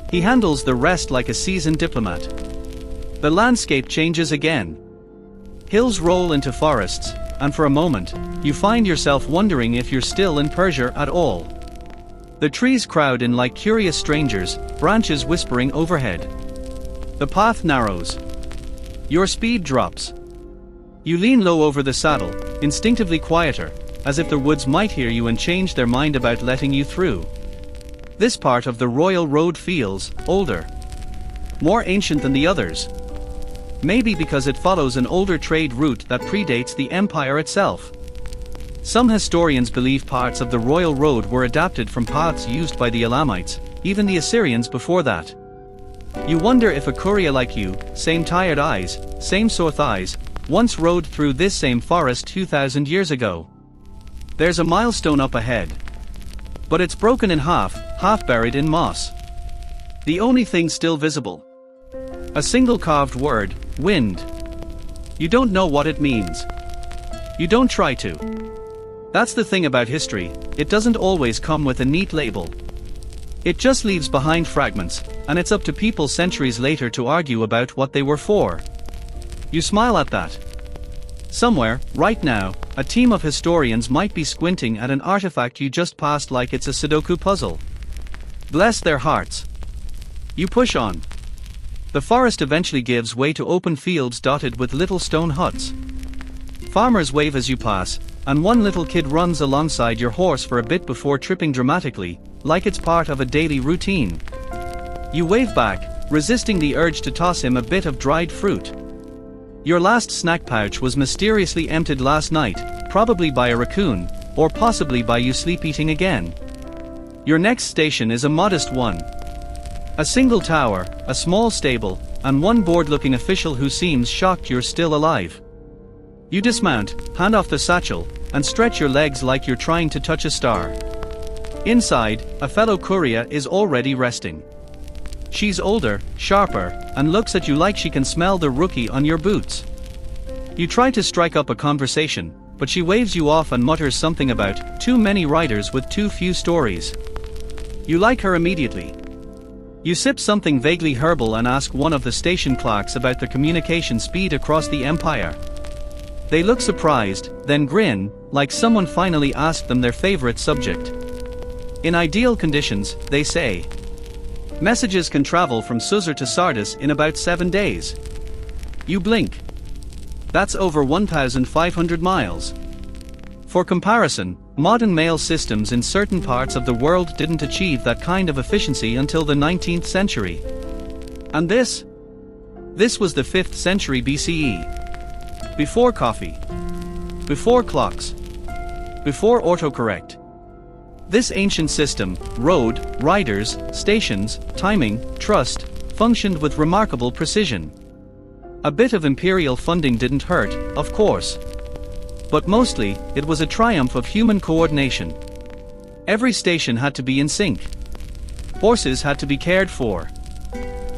[SPEAKER 1] He handles the rest like a seasoned diplomat. The landscape changes again. Hills roll into forests, and for a moment, you find yourself wondering if you're still in Persia at all. The trees crowd in like curious strangers, branches whispering overhead. The path narrows. Your speed drops. You lean low over the saddle, instinctively quieter, as if the woods might hear you and change their mind about letting you through. This part of the royal road feels older. More ancient than the others. Maybe because it follows an older trade route that predates the empire itself. Some historians believe parts of the royal road were adapted from paths used by the Elamites, even the Assyrians before that. You wonder if a courier like you, same tired eyes, same sore thighs, once rode through this same forest 2,000 years ago. There's a milestone up ahead. But it's broken in half buried in moss. The only thing still visible. A single carved word, wind. You don't know what it means. You don't try to. That's the thing about history, it doesn't always come with a neat label. It just leaves behind fragments, and it's up to people centuries later to argue about what they were for. You smile at that. Somewhere, right now, a team of historians might be squinting at an artifact you just passed like it's a Sudoku puzzle. Bless their hearts. You push on. The forest eventually gives way to open fields dotted with little stone huts. Farmers wave as you pass, and one little kid runs alongside your horse for a bit before tripping dramatically, like it's part of a daily routine. You wave back, resisting the urge to toss him a bit of dried fruit. Your last snack pouch was mysteriously emptied last night, probably by a raccoon, or possibly by you sleep-eating again. Your next station is a modest one. A single tower, a small stable, and one bored-looking official who seems shocked you're still alive. You dismount, hand off the satchel, and stretch your legs like you're trying to touch a star. Inside, a fellow courier is already resting. She's older, sharper, and looks at you like she can smell the rookie on your boots. You try to strike up a conversation, but she waves you off and mutters something about too many riders with too few stories. You like her immediately. You sip something vaguely herbal and ask one of the station clerks about the communication speed across the empire. They look surprised, then grin, like someone finally asked them their favorite subject. In ideal conditions, they say, messages can travel from Suzor to Sardis in about 7 days. You blink. That's over 1,500 miles. For comparison, modern mail systems in certain parts of the world didn't achieve that kind of efficiency until the 19th century. And this? This was the 5th century BCE. Before coffee. Before clocks. Before autocorrect. This ancient system, road, riders, stations, timing, trust, functioned with remarkable precision. A bit of imperial funding didn't hurt, of course. But mostly, it was a triumph of human coordination. Every station had to be in sync. Horses had to be cared for.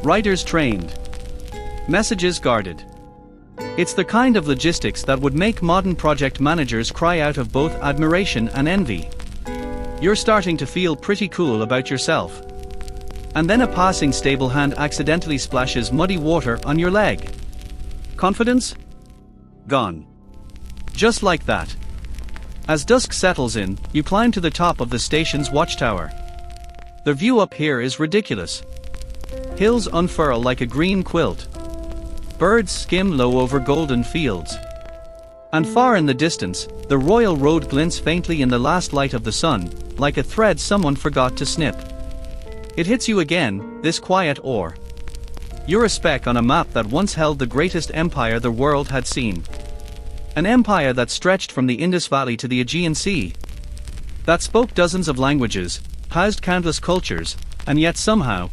[SPEAKER 1] Riders trained. Messages guarded. It's the kind of logistics that would make modern project managers cry out of both admiration and envy. You're starting to feel pretty cool about yourself. And then a passing stable hand accidentally splashes muddy water on your leg. Confidence? Gone. Just like that. As dusk settles in, you climb to the top of the station's watchtower. The view up here is ridiculous. Hills unfurl like a green quilt. Birds skim low over golden fields. And far in the distance, the royal road glints faintly in the last light of the sun, like a thread someone forgot to snip. It hits you again, this quiet ore. You're a speck on a map that once held the greatest empire the world had seen. An empire that stretched from the Indus Valley to the Aegean Sea. That spoke dozens of languages, housed countless cultures, and yet somehow,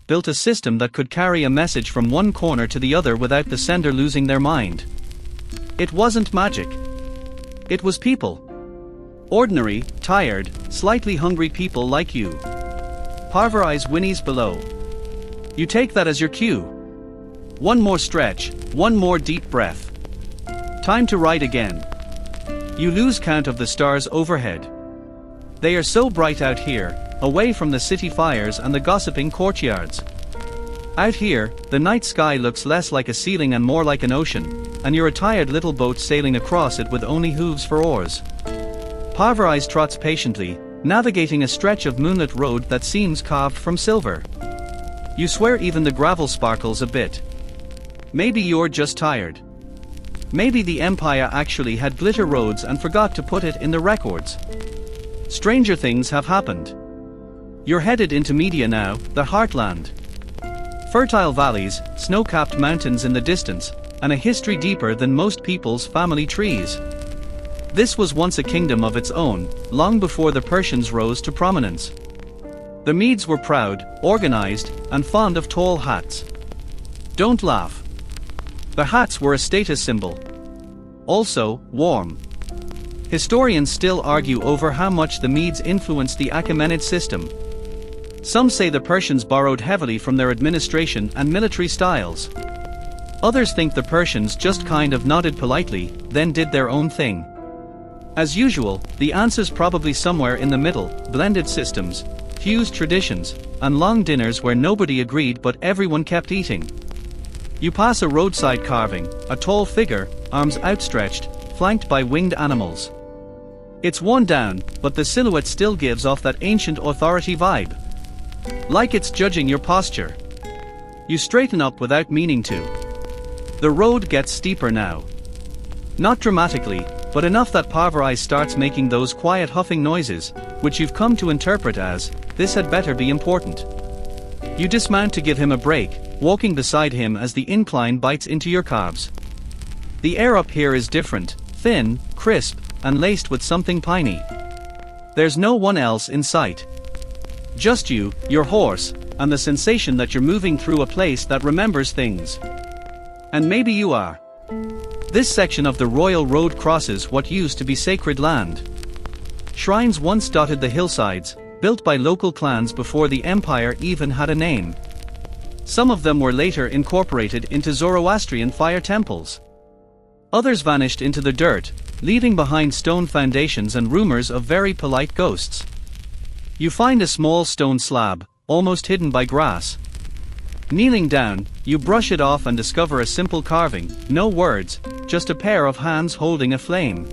[SPEAKER 1] built a system that could carry a message from one corner to the other without the sender losing their mind. It wasn't magic. It was people. Ordinary, tired, slightly hungry people like you. Parvarize whinnies below. You take that as your cue. One more stretch, one more deep breath. Time to write again. You lose count of the stars overhead. They are so bright out here, away from the city fires and the gossiping courtyards. Out here, the night sky looks less like a ceiling and more like an ocean, and you're a tired little boat sailing across it with only hooves for oars. Parvarize trots patiently, navigating a stretch of moonlit road that seems carved from silver. You swear even the gravel sparkles a bit. Maybe you're just tired. Maybe the Empire actually had glitter roads and forgot to put it in the records. Stranger things have happened. You're headed into Media now, the heartland. Fertile valleys, snow-capped mountains in the distance, and a history deeper than most people's family trees. This was once a kingdom of its own, long before the Persians rose to prominence. The Medes were proud, organized, and fond of tall hats. Don't laugh. The hats were a status symbol. Also, warm. Historians still argue over how much the Medes influenced the Achaemenid system. Some say the Persians borrowed heavily from their administration and military styles. Others think the Persians just kind of nodded politely, then did their own thing. As usual, the answer's probably somewhere in the middle: blended systems, fused traditions, and long dinners where nobody agreed but everyone kept eating. You pass a roadside carving, a tall figure, arms outstretched, flanked by winged animals. It's worn down, but the silhouette still gives off that ancient authority vibe. Like it's judging your posture. You straighten up without meaning to. The road gets steeper now. Not dramatically, but enough that Parvarize starts making those quiet huffing noises, which you've come to interpret as, this had better be important. You dismount to give him a break, walking beside him as the incline bites into your calves. The air up here is different, thin, crisp, and laced with something piney. There's no one else in sight. Just you, your horse, and the sensation that you're moving through a place that remembers things. And maybe you are. This section of the royal road crosses what used to be sacred land. Shrines once dotted the hillsides, built by local clans before the empire even had a name. Some of them were later incorporated into Zoroastrian fire temples. Others vanished into the dirt, leaving behind stone foundations and rumors of very polite ghosts. You find a small stone slab, almost hidden by grass. Kneeling down, you brush it off and discover a simple carving, no words, just a pair of hands holding a flame.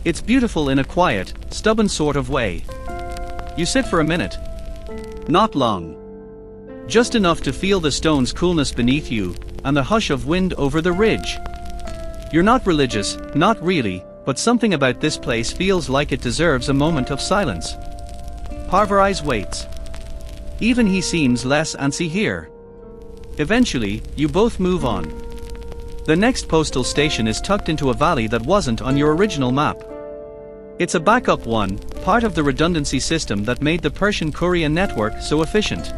[SPEAKER 1] It's beautiful in a quiet, stubborn sort of way. You sit for a minute. Not long. Just enough to feel the stone's coolness beneath you, and the hush of wind over the ridge. You're not religious, not really, but something about this place feels like it deserves a moment of silence. Parvarize waits. Even he seems less antsy here. Eventually, you both move on. The next postal station is tucked into a valley that wasn't on your original map. It's a backup one, part of the redundancy system that made the Persian courier network so efficient.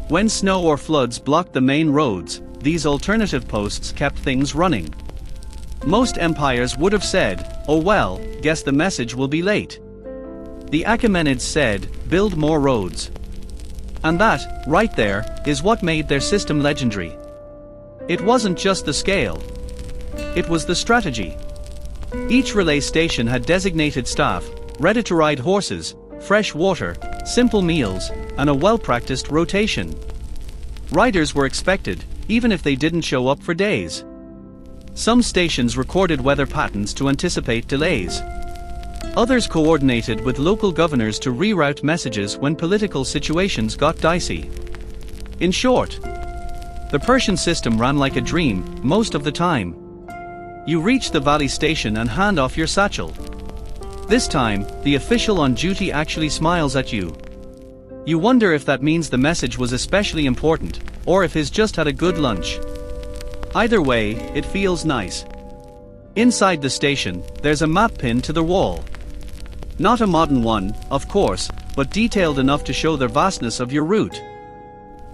[SPEAKER 1] When snow or floods blocked the main roads, these alternative posts kept things running. Most empires would have said, "Oh well, guess the message will be late." The Achaemenids said, "Build more roads." And that, right there, is what made their system legendary. It wasn't just the scale. It was the strategy. Each relay station had designated staff, ready-to-ride horses, fresh water, simple meals, and a well-practiced rotation. Riders were expected, even if they didn't show up for days. Some stations recorded weather patterns to anticipate delays. Others coordinated with local governors to reroute messages when political situations got dicey. In short, the Persian system ran like a dream, most of the time. You reach the valley station and hand off your satchel. This time, the official on duty actually smiles at you. You wonder if that means the message was especially important, or if he's just had a good lunch. Either way, it feels nice. Inside the station, there's a map pinned to the wall. Not a modern one, of course, but detailed enough to show the vastness of your route.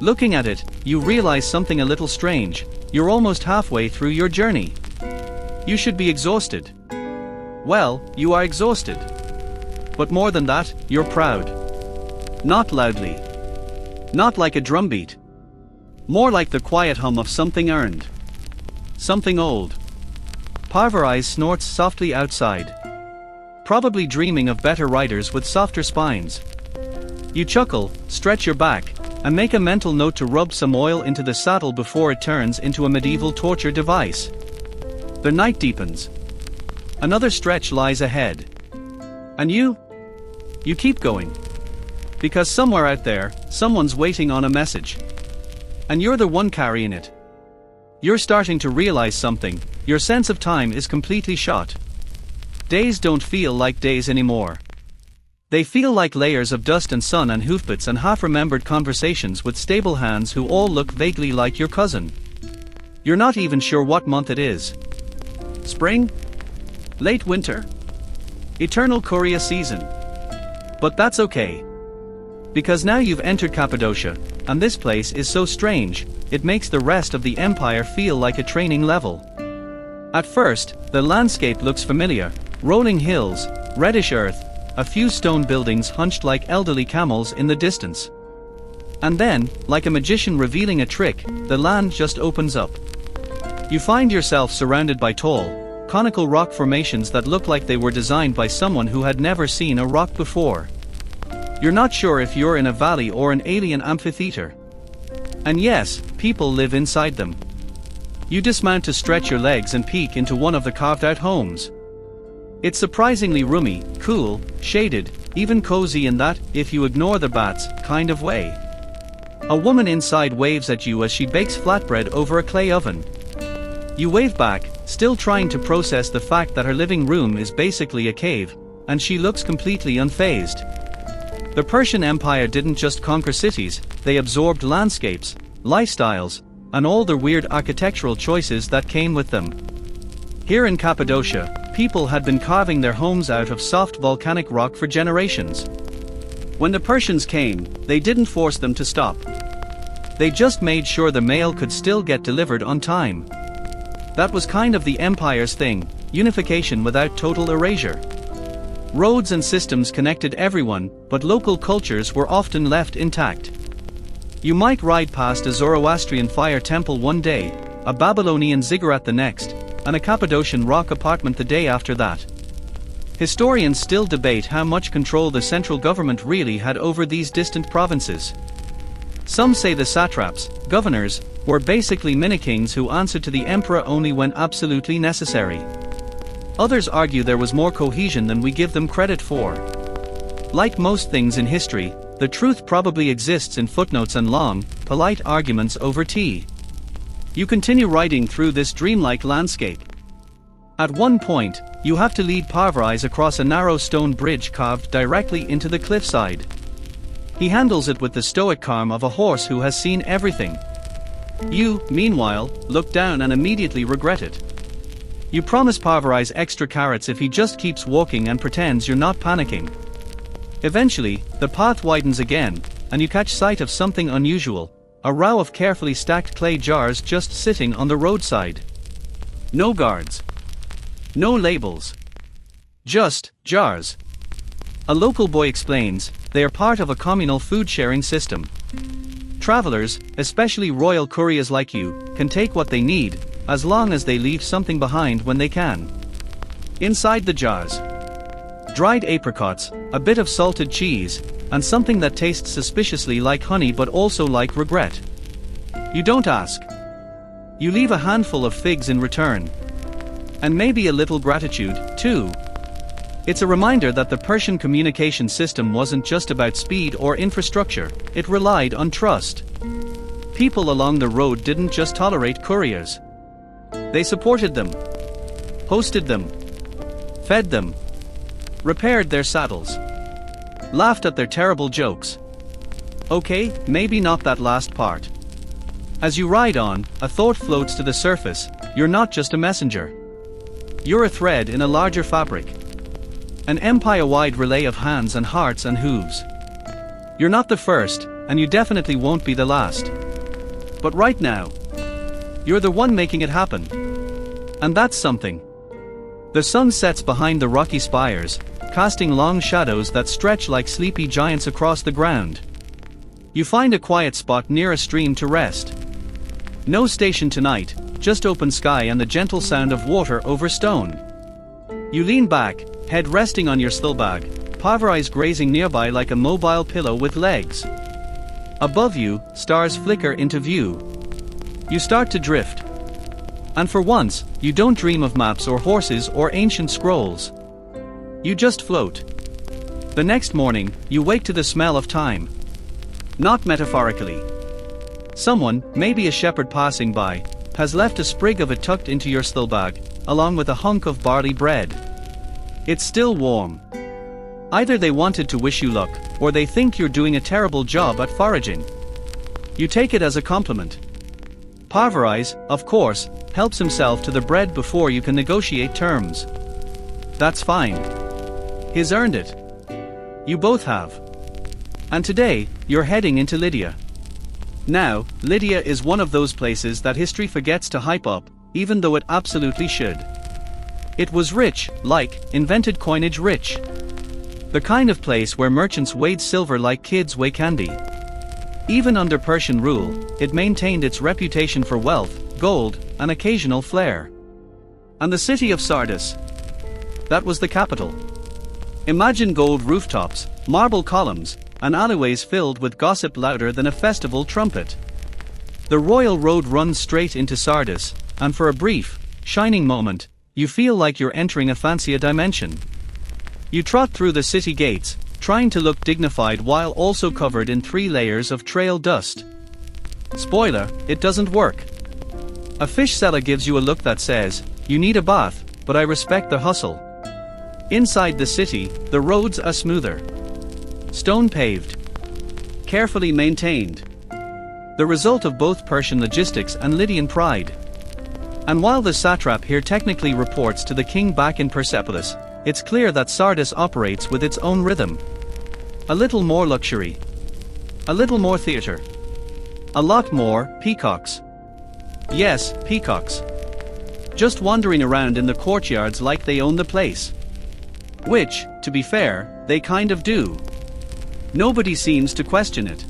[SPEAKER 1] Looking at it, you realize something a little strange: you're almost halfway through your journey. You should be exhausted. Well, you are exhausted. But more than that, you're proud. Not loudly. Not like a drumbeat. More like the quiet hum of something earned. Something old. Parvarize snorts softly outside. Probably dreaming of better riders with softer spines. You chuckle, stretch your back, and make a mental note to rub some oil into the saddle before it turns into a medieval torture device. The night deepens. Another stretch lies ahead. And you keep going. Because somewhere out there, someone's waiting on a message. And you're the one carrying it. You're starting to realize something, your sense of time is completely shot. Days don't feel like days anymore. They feel like layers of dust and sun and hoofbeats and half-remembered conversations with stable hands who all look vaguely like your cousin. You're not even sure what month it is. Spring? Late winter? Eternal Korea season? But that's okay. Because now you've entered Cappadocia, and this place is so strange, it makes the rest of the empire feel like a training level. At first, the landscape looks familiar, rolling hills, reddish earth, a few stone buildings hunched like elderly camels in the distance. And then, like a magician revealing a trick, the land just opens up. You find yourself surrounded by tall, conical rock formations that look like they were designed by someone who had never seen a rock before. You're not sure if you're in a valley or an alien amphitheater. And yes, people live inside them. You dismount to stretch your legs and peek into one of the carved-out homes. It's surprisingly roomy, cool, shaded, even cozy in that, if you ignore the bats, kind of way. A woman inside waves at you as she bakes flatbread over a clay oven. You wave back, still trying to process the fact that her living room is basically a cave, and she looks completely unfazed. The Persian Empire didn't just conquer cities, they absorbed landscapes, lifestyles, and all the weird architectural choices that came with them. Here in Cappadocia, people had been carving their homes out of soft volcanic rock for generations. When the Persians came, they didn't force them to stop. They just made sure the mail could still get delivered on time. That was kind of the empire's thing, unification without total erasure. Roads and systems connected everyone, but local cultures were often left intact. You might ride past a Zoroastrian fire temple one day, a Babylonian ziggurat the next, and a Cappadocian rock apartment the day after that. Historians still debate how much control the central government really had over these distant provinces. Some say the satraps, governors, were basically mini-kings who answered to the emperor only when absolutely necessary. Others argue there was more cohesion than we give them credit for. Like most things in history, the truth probably exists in footnotes and long, polite arguments over tea. You continue riding through this dreamlike landscape. At one point, you have to lead Parvarize across a narrow stone bridge carved directly into the cliffside. He handles it with the stoic calm of a horse who has seen everything. You, meanwhile, look down and immediately regret it. You promise Parvarize extra carrots if he just keeps walking and pretends you're not panicking. Eventually, the path widens again, and you catch sight of something unusual, a row of carefully stacked clay jars just sitting on the roadside. No guards. No labels. Just jars. A local boy explains, they are part of a communal food-sharing system. Travelers, especially royal couriers like you, can take what they need, as long as they leave something behind when they can. Inside the jars, dried apricots, a bit of salted cheese, and something that tastes suspiciously like honey but also like regret. You don't ask. You leave a handful of figs in return. And maybe a little gratitude, too. It's a reminder that the Persian communication system wasn't just about speed or infrastructure, it relied on trust. People along the road didn't just tolerate couriers. They supported them, hosted them, fed them, repaired their saddles, laughed at their terrible jokes. Okay, maybe not that last part. As you ride on, a thought floats to the surface, you're not just a messenger. You're a thread in a larger fabric. An empire-wide relay of hands and hearts and hooves. You're not the first, and you definitely won't be the last. But right now, you're the one making it happen. And that's something. The sun sets behind the rocky spires, casting long shadows that stretch like sleepy giants across the ground. You find a quiet spot near a stream to rest. No station tonight, just open sky and the gentle sound of water over stone. You lean back, head resting on your stillbag, Pavari's grazing nearby like a mobile pillow with legs. Above you, stars flicker into view. You start to drift. And for once, you don't dream of maps or horses or ancient scrolls. You just float. The next morning, you wake to the smell of time. Not metaphorically. Someone, maybe a shepherd passing by, has left a sprig of it tucked into your stillbag, along with a hunk of barley bread. It's still warm. Either they wanted to wish you luck, or they think you're doing a terrible job at foraging. You take it as a compliment. Parvarise, of course, helps himself to the bread before you can negotiate terms. That's fine. He's earned it. You both have. And today, you're heading into Lydia. Now, Lydia is one of those places that history forgets to hype up, even though it absolutely should. It was rich, like, invented coinage rich. The kind of place where merchants weighed silver like kids weigh candy. Even under Persian rule, it maintained its reputation for wealth, gold, and occasional flair. And the city of Sardis. That was the capital. Imagine gold rooftops, marble columns, and alleyways filled with gossip louder than a festival trumpet. The royal road runs straight into Sardis, and for a brief, shining moment, you feel like you're entering a fancier dimension. You trot through the city gates, trying to look dignified while also covered in 3 layers of trail dust. Spoiler, it doesn't work. A fish seller gives you a look that says, "You need a bath, but I respect the hustle." Inside the city, the roads are smoother. Stone paved. Carefully maintained. The result of both Persian logistics and Lydian pride. And while the satrap here technically reports to the king back in Persepolis, it's clear that Sardis operates with its own rhythm. A little more luxury. A little more theater. A lot more peacocks. Yes, peacocks. Just wandering around in the courtyards like they own the place. Which, to be fair, they kind of do. Nobody seems to question it.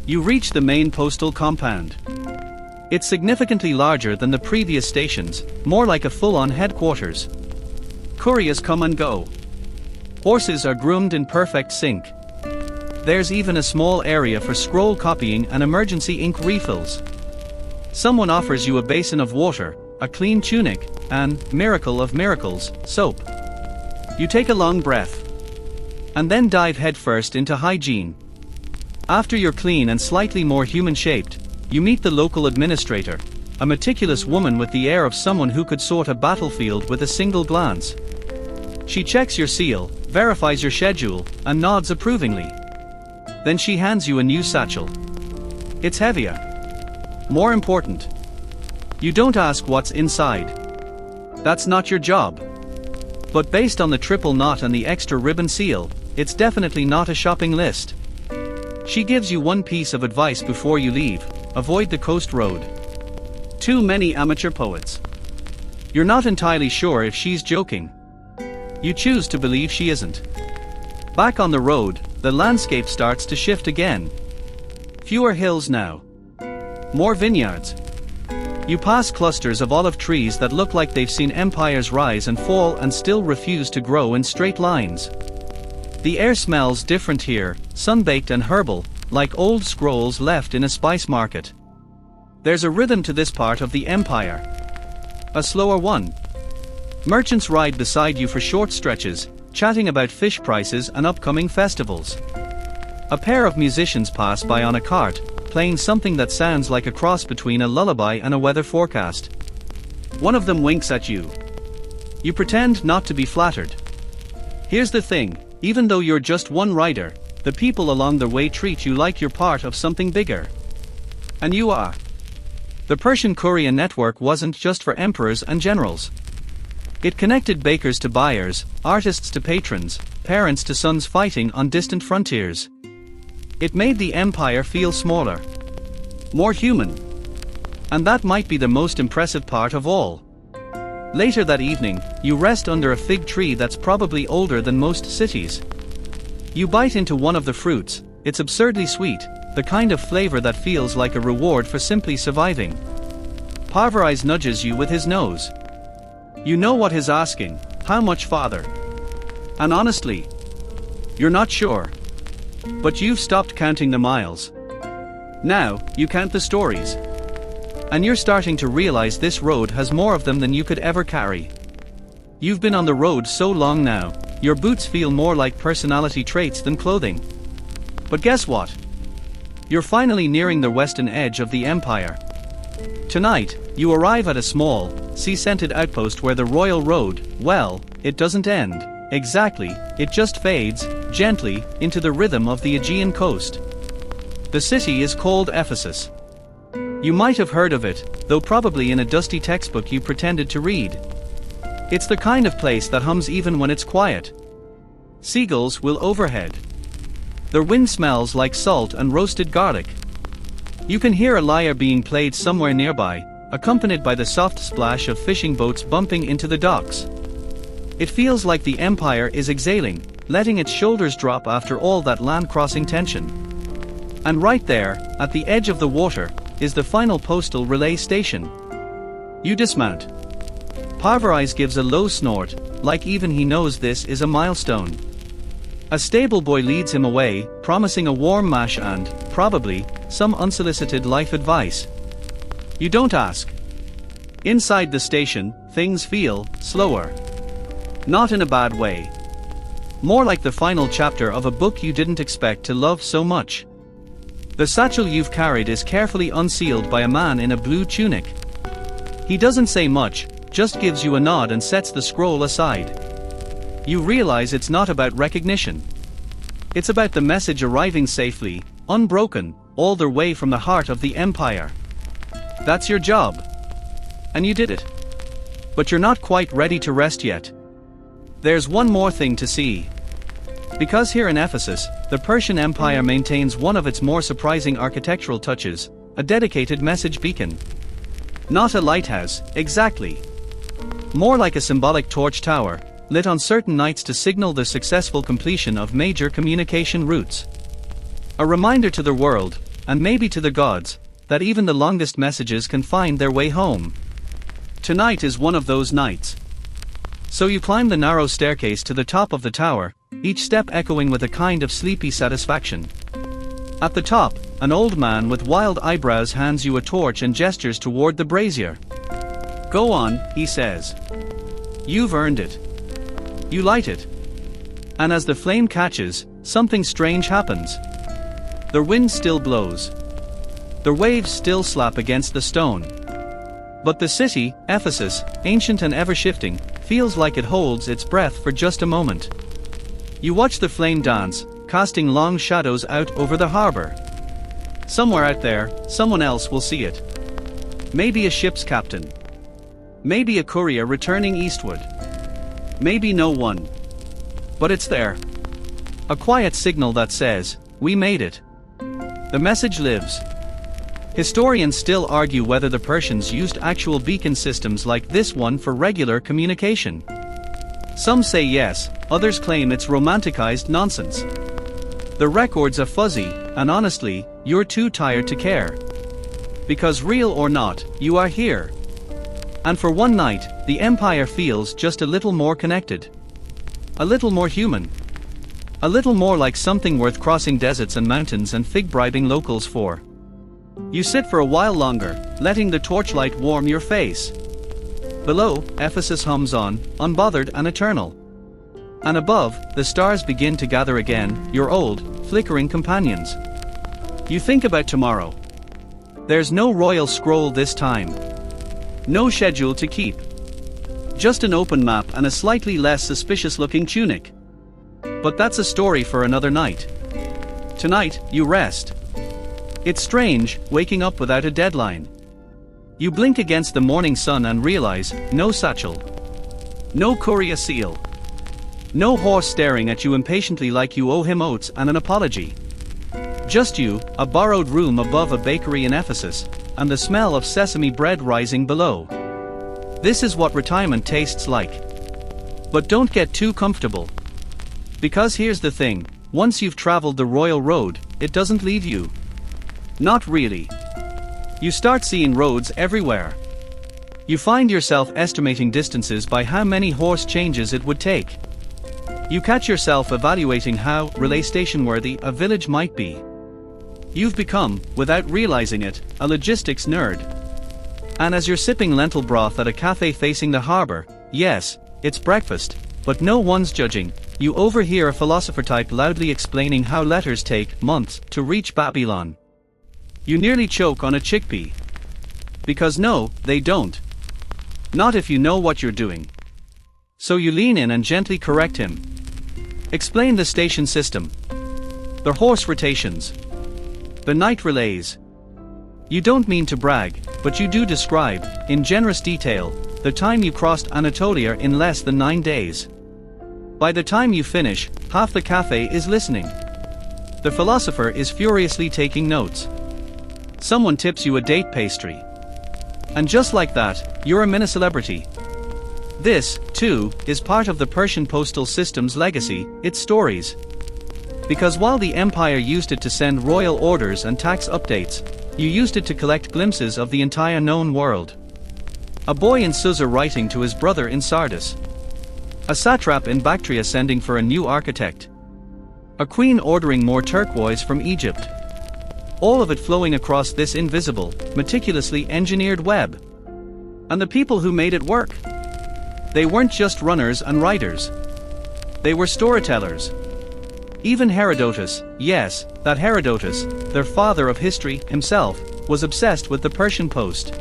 [SPEAKER 1] You reach the main postal compound. It's significantly larger than the previous stations, more like a full-on headquarters. Couriers come and go. Horses are groomed in perfect sync. There's even a small area for scroll copying and emergency ink refills. Someone offers you a basin of water, a clean tunic, and, miracle of miracles, soap. You take a long breath. And then dive headfirst into hygiene. After you're clean and slightly more human-shaped, you meet the local administrator, a meticulous woman with the air of someone who could sort a battlefield with a single glance. She checks your seal, verifies your schedule, and nods approvingly. Then she hands you a new satchel. It's heavier. More important. You don't ask what's inside. That's not your job. But based on the triple knot and the extra ribbon seal, it's definitely not a shopping list. She gives you one piece of advice before you leave: avoid the coast road. Too many amateur poets. You're not entirely sure if she's joking. You choose to believe she isn't. Back on the road, the landscape starts to shift again. Fewer hills now. More vineyards. You pass clusters of olive trees that look like they've seen empires rise and fall and still refuse to grow in straight lines. The air smells different here, sun-baked and herbal, like old scrolls left in a spice market. There's a rhythm to this part of the empire. A slower one. Merchants ride beside you for short stretches, chatting about fish prices and upcoming festivals. A pair of musicians pass by on a cart, playing something that sounds like a cross between a lullaby and a weather forecast. One of them winks at you. You pretend not to be flattered. Here's the thing, even though you're just one rider, the people along the way treat you like you're part of something bigger. And you are. The Persian courier network wasn't just for emperors and generals. It connected bakers to buyers, artists to patrons, parents to sons fighting on distant frontiers. It made the empire feel smaller. More human. And that might be the most impressive part of all. Later that evening, you rest under a fig tree that's probably older than most cities. You bite into one of the fruits, it's absurdly sweet, the kind of flavor that feels like a reward for simply surviving. Parvarize nudges you with his nose. You know what he's asking: how much farther? And honestly, you're not sure. But you've stopped counting the miles. Now, you count the stories. And you're starting to realize this road has more of them than you could ever carry. You've been on the road so long now, your boots feel more like personality traits than clothing. But guess what? You're finally nearing the western edge of the empire. Tonight, you arrive at a small, sea-scented outpost where the royal road, well, it doesn't end. Exactly, it just fades, gently, into the rhythm of the Aegean coast. The city is called Ephesus. You might have heard of it, though probably in a dusty textbook you pretended to read. It's the kind of place that hums even when it's quiet. Seagulls will overhead. The wind smells like salt and roasted garlic. You can hear a lyre being played somewhere nearby, accompanied by the soft splash of fishing boats bumping into the docks. It feels like the empire is exhaling, letting its shoulders drop after all that land-crossing tension. And right there, at the edge of the water, is the final postal relay station. You dismount. Parvarize gives a low snort, like even he knows this is a milestone. A stable boy leads him away, promising a warm mash and, probably, some unsolicited life advice. You don't ask. Inside the station, things feel slower. Not in a bad way. More like the final chapter of a book you didn't expect to love so much. The satchel you've carried is carefully unsealed by a man in a blue tunic. He doesn't say much, just gives you a nod and sets the scroll aside. You realize it's not about recognition. It's about the message arriving safely, unbroken, all the way from the heart of the empire. That's your job. And you did it. But you're not quite ready to rest yet. There's one more thing to see. Because here in Ephesus, the Persian Empire maintains one of its more surprising architectural touches, a dedicated message beacon. Not a lighthouse, exactly. More like a symbolic torch tower, lit on certain nights to signal the successful completion of major communication routes. A reminder to the world, and maybe to the gods, that even the longest messages can find their way home. Tonight is one of those nights. So you climb the narrow staircase to the top of the tower, each step echoing with a kind of sleepy satisfaction. At the top, an old man with wild eyebrows hands you a torch and gestures toward the brazier. Go on, he says. You've earned it. You light it. And as the flame catches, something strange happens. The wind still blows. The waves still slap against the stone. But the city, Ephesus, ancient and ever-shifting, feels like it holds its breath for just a moment. You watch the flame dance, casting long shadows out over the harbor. Somewhere out there, someone else will see it. Maybe a ship's captain. Maybe a courier returning eastward. Maybe no one. But it's there. A quiet signal that says, we made it. The message lives. Historians still argue whether the Persians used actual beacon systems like this one for regular communication. Some say yes, others claim it's romanticized nonsense. The records are fuzzy, and honestly, you're too tired to care. Because real or not, you are here. And for one night, the empire feels just a little more connected. A little more human. A little more like something worth crossing deserts and mountains and fig-bribing locals for. You sit for a while longer, letting the torchlight warm your face. Below, Ephesus hums on, unbothered and eternal. And above, the stars begin to gather again, your old, flickering companions. You think about tomorrow. There's no royal scroll this time. No schedule to keep. Just an open map and a slightly less suspicious-looking tunic. But that's a story for another night. Tonight, you rest. It's strange, waking up without a deadline. You blink against the morning sun and realize, no satchel. No courier seal. No horse staring at you impatiently like you owe him oats and an apology. Just you, a borrowed room above a bakery in Ephesus, and the smell of sesame bread rising below. This is what retirement tastes like. But don't get too comfortable. Because here's the thing, once you've traveled the royal road, it doesn't leave you. Not really. You start seeing roads everywhere. You find yourself estimating distances by how many horse changes it would take. You catch yourself evaluating how relay station worthy a village might be. You've become, without realizing it, a logistics nerd. And as you're sipping lentil broth at a cafe facing the harbor, yes, it's breakfast, but no one's judging, you overhear a philosopher type loudly explaining how letters take months to reach Babylon. You nearly choke on a chickpea. Because no, they don't. Not if you know what you're doing. So you lean in and gently correct him. Explain the station system. The horse rotations. The night relays. You don't mean to brag, but you do describe, in generous detail, the time you crossed Anatolia in less than 9 days. By the time you finish, half the cafe is listening. The philosopher is furiously taking notes. Someone tips you a date pastry. And just like that, you're a mini-celebrity. This, too, is part of the Persian postal system's legacy, its stories. Because while the empire used it to send royal orders and tax updates, you used it to collect glimpses of the entire known world. A boy in Susa writing to his brother in Sardis. A satrap in Bactria sending for a new architect. A queen ordering more turquoise from Egypt. All of it flowing across this invisible, meticulously engineered web. And the people who made it work. They weren't just runners and writers. They were storytellers. Even Herodotus, yes, that Herodotus, their father of history, himself, was obsessed with the Persian post.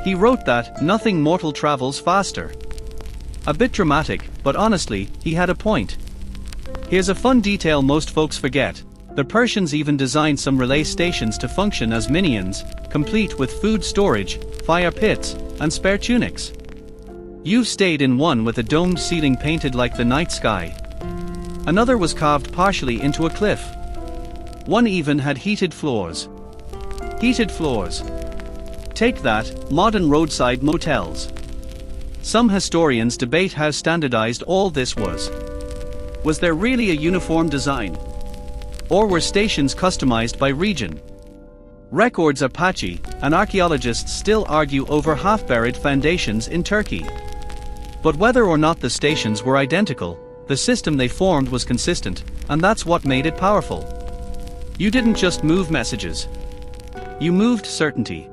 [SPEAKER 1] He wrote that nothing mortal travels faster. A bit dramatic, but honestly, he had a point. Here's a fun detail most folks forget. The Persians even designed some relay stations to function as minions, complete with food storage, fire pits, and spare tunics. You've stayed in one with a domed ceiling painted like the night sky. Another was carved partially into a cliff. One even had heated floors. Heated floors. Take that, modern roadside motels. Some historians debate how standardized all this was. Was there really a uniform design? Or were stations customized by region? Records are patchy, and archaeologists still argue over half-buried foundations in Turkey. But whether or not the stations were identical, the system they formed was consistent, and that's what made it powerful. You didn't just move messages. You moved certainty.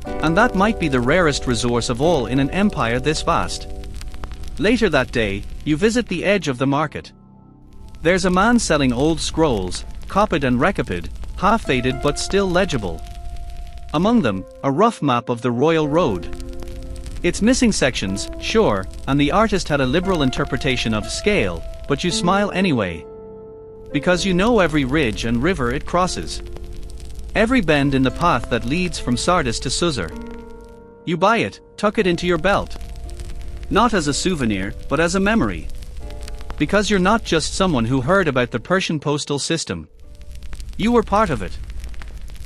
[SPEAKER 1] And that might be the rarest resource of all in an empire this vast. Later that day, you visit the edge of the market. There's a man selling old scrolls, copied and recopied, half-faded but still legible. Among them, a rough map of the royal road. It's missing sections, sure, and the artist had a liberal interpretation of scale, but you smile anyway. Because you know every ridge and river it crosses. Every bend in the path that leads from Sardis to Susa. You buy it, tuck it into your belt. Not as a souvenir, but as a memory. Because you're not just someone who heard about the Persian postal system. You were part of it.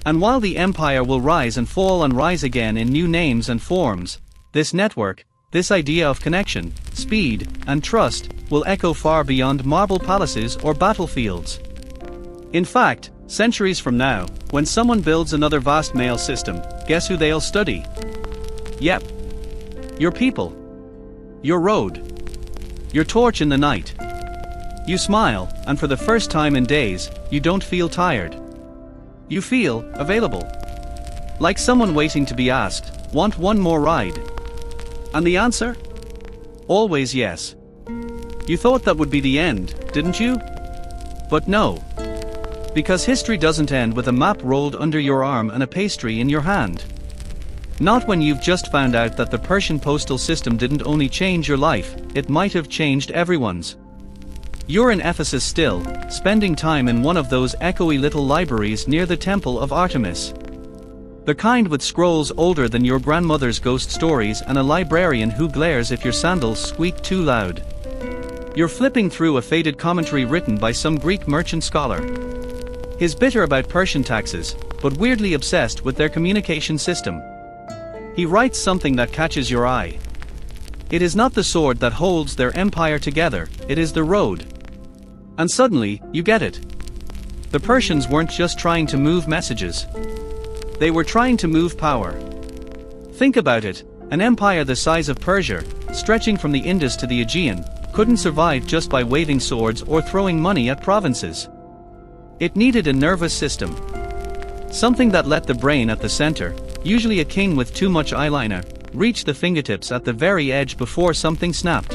[SPEAKER 1] And while the empire will rise and fall and rise again in new names and forms, this network, this idea of connection, speed, and trust, will echo far beyond marble palaces or battlefields. In fact, centuries from now, when someone builds another vast mail system, guess who they'll study? Yep. Your people. Your road. Your torch in the night. You smile, and for the first time in days, you don't feel tired. You feel available. Like someone waiting to be asked, want one more ride? And the answer? Always yes. You thought that would be the end, didn't you? But no. Because history doesn't end with a map rolled under your arm and a pastry in your hand. Not when you've just found out that the Persian postal system didn't only change your life, it might have changed everyone's. You're in Ephesus still, spending time in one of those echoey little libraries near the Temple of Artemis. The kind with scrolls older than your grandmother's ghost stories and a librarian who glares if your sandals squeak too loud. You're flipping through a faded commentary written by some Greek merchant scholar. He's bitter about Persian taxes, but weirdly obsessed with their communication system. He writes something that catches your eye. It is not the sword that holds their empire together, it is the road. And suddenly, you get it. The Persians weren't just trying to move messages. They were trying to move power. Think about it, an empire the size of Persia, stretching from the Indus to the Aegean, couldn't survive just by waving swords or throwing money at provinces. It needed a nervous system. Something that let the brain at the center, usually a king with too much eyeliner, reach the fingertips at the very edge before something snapped.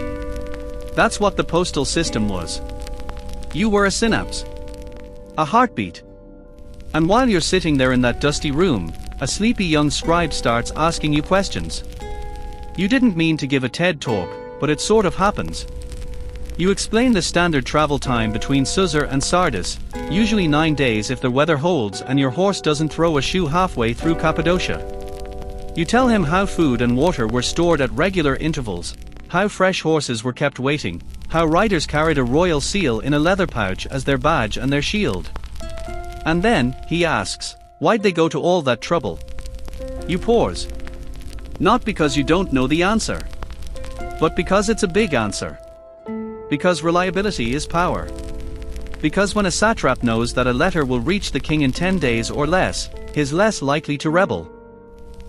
[SPEAKER 1] That's what the postal system was. You were a synapse. A heartbeat. And while you're sitting there in that dusty room, a sleepy young scribe starts asking you questions. You didn't mean to give a TED talk, but it sort of happens. You explain the standard travel time between Susar and Sardis, usually 9 days if the weather holds and your horse doesn't throw a shoe halfway through Cappadocia. You tell him how food and water were stored at regular intervals, how fresh horses were kept waiting, how riders carried a royal seal in a leather pouch as their badge and their shield. And then, he asks, why'd they go to all that trouble? You pause. Not because you don't know the answer, but because it's a big answer. Because reliability is power. Because when a satrap knows that a letter will reach the king in 10 days or less, he's less likely to rebel.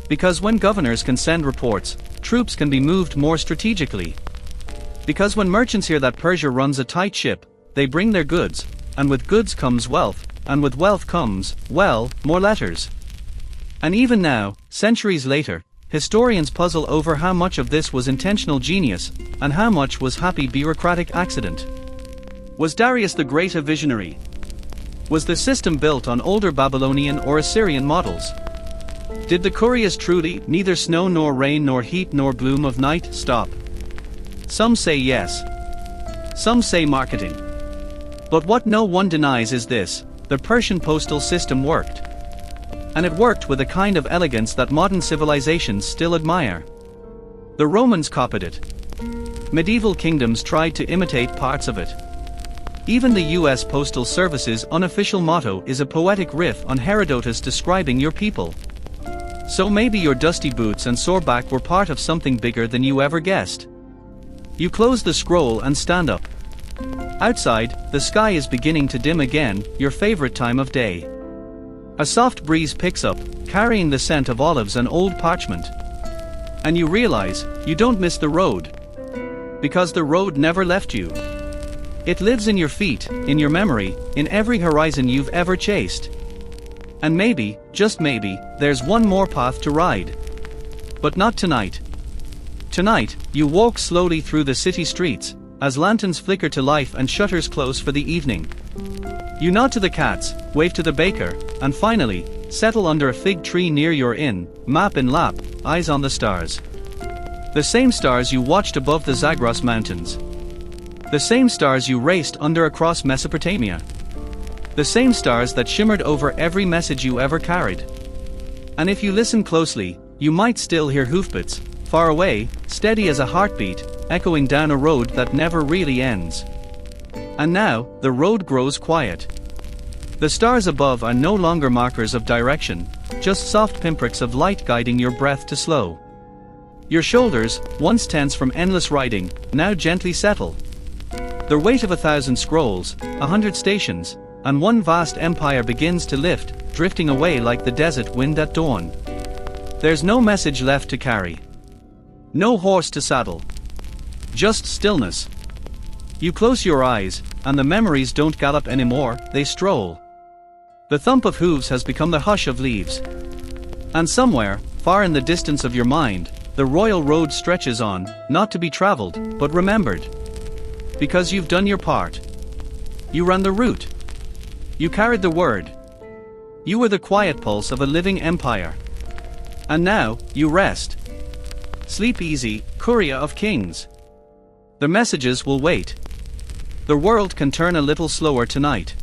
[SPEAKER 1] Because when governors can send reports, troops can be moved more strategically. Because when merchants hear that Persia runs a tight ship, they bring their goods, and with goods comes wealth, and with wealth comes, well, more letters. And even now, centuries later, historians puzzle over how much of this was intentional genius, and how much was happy bureaucratic accident. Was Darius the Great a visionary? Was the system built on older Babylonian or Assyrian models? Did the Curias truly, neither snow nor rain nor heat nor bloom of night, stop? Some say yes. Some say marketing. But what no one denies is this: the Persian postal system worked. And it worked with a kind of elegance that modern civilizations still admire. The Romans copied it. Medieval kingdoms tried to imitate parts of it. Even the US Postal Service's unofficial motto is a poetic riff on Herodotus describing your people. So maybe your dusty boots and sore back were part of something bigger than you ever guessed. You close the scroll and stand up. Outside, the sky is beginning to dim again, your favorite time of day. A soft breeze picks up, carrying the scent of olives and old parchment. And you realize, you don't miss the road. Because the road never left you. It lives in your feet, in your memory, in every horizon you've ever chased. And maybe, just maybe, there's one more path to ride. But not tonight. Tonight, you walk slowly through the city streets, as lanterns flicker to life and shutters close for the evening. You nod to the cats, wave to the baker, and finally, settle under a fig tree near your inn, map in lap, eyes on the stars. The same stars you watched above the Zagros mountains. The same stars you raced under across Mesopotamia. The same stars that shimmered over every message you ever carried. And if you listen closely, you might still hear hoofbeats, far away, steady as a heartbeat, echoing down a road that never really ends. And now, the road grows quiet. The stars above are no longer markers of direction, just soft pinpricks of light guiding your breath to slow. Your shoulders, once tense from endless riding, now gently settle. The weight of 1,000 scrolls, 100 stations, and one vast empire begins to lift, drifting away like the desert wind at dawn. There's no message left to carry. No horse to saddle. Just stillness. You close your eyes, and the memories don't gallop anymore, they stroll. The thump of hooves has become the hush of leaves. And somewhere, far in the distance of your mind, the royal road stretches on, not to be traveled, but remembered. Because you've done your part. You ran the route. You carried the word. You were the quiet pulse of a living empire. And now, you rest. Sleep easy, courier of kings. The messages will wait. The world can turn a little slower tonight.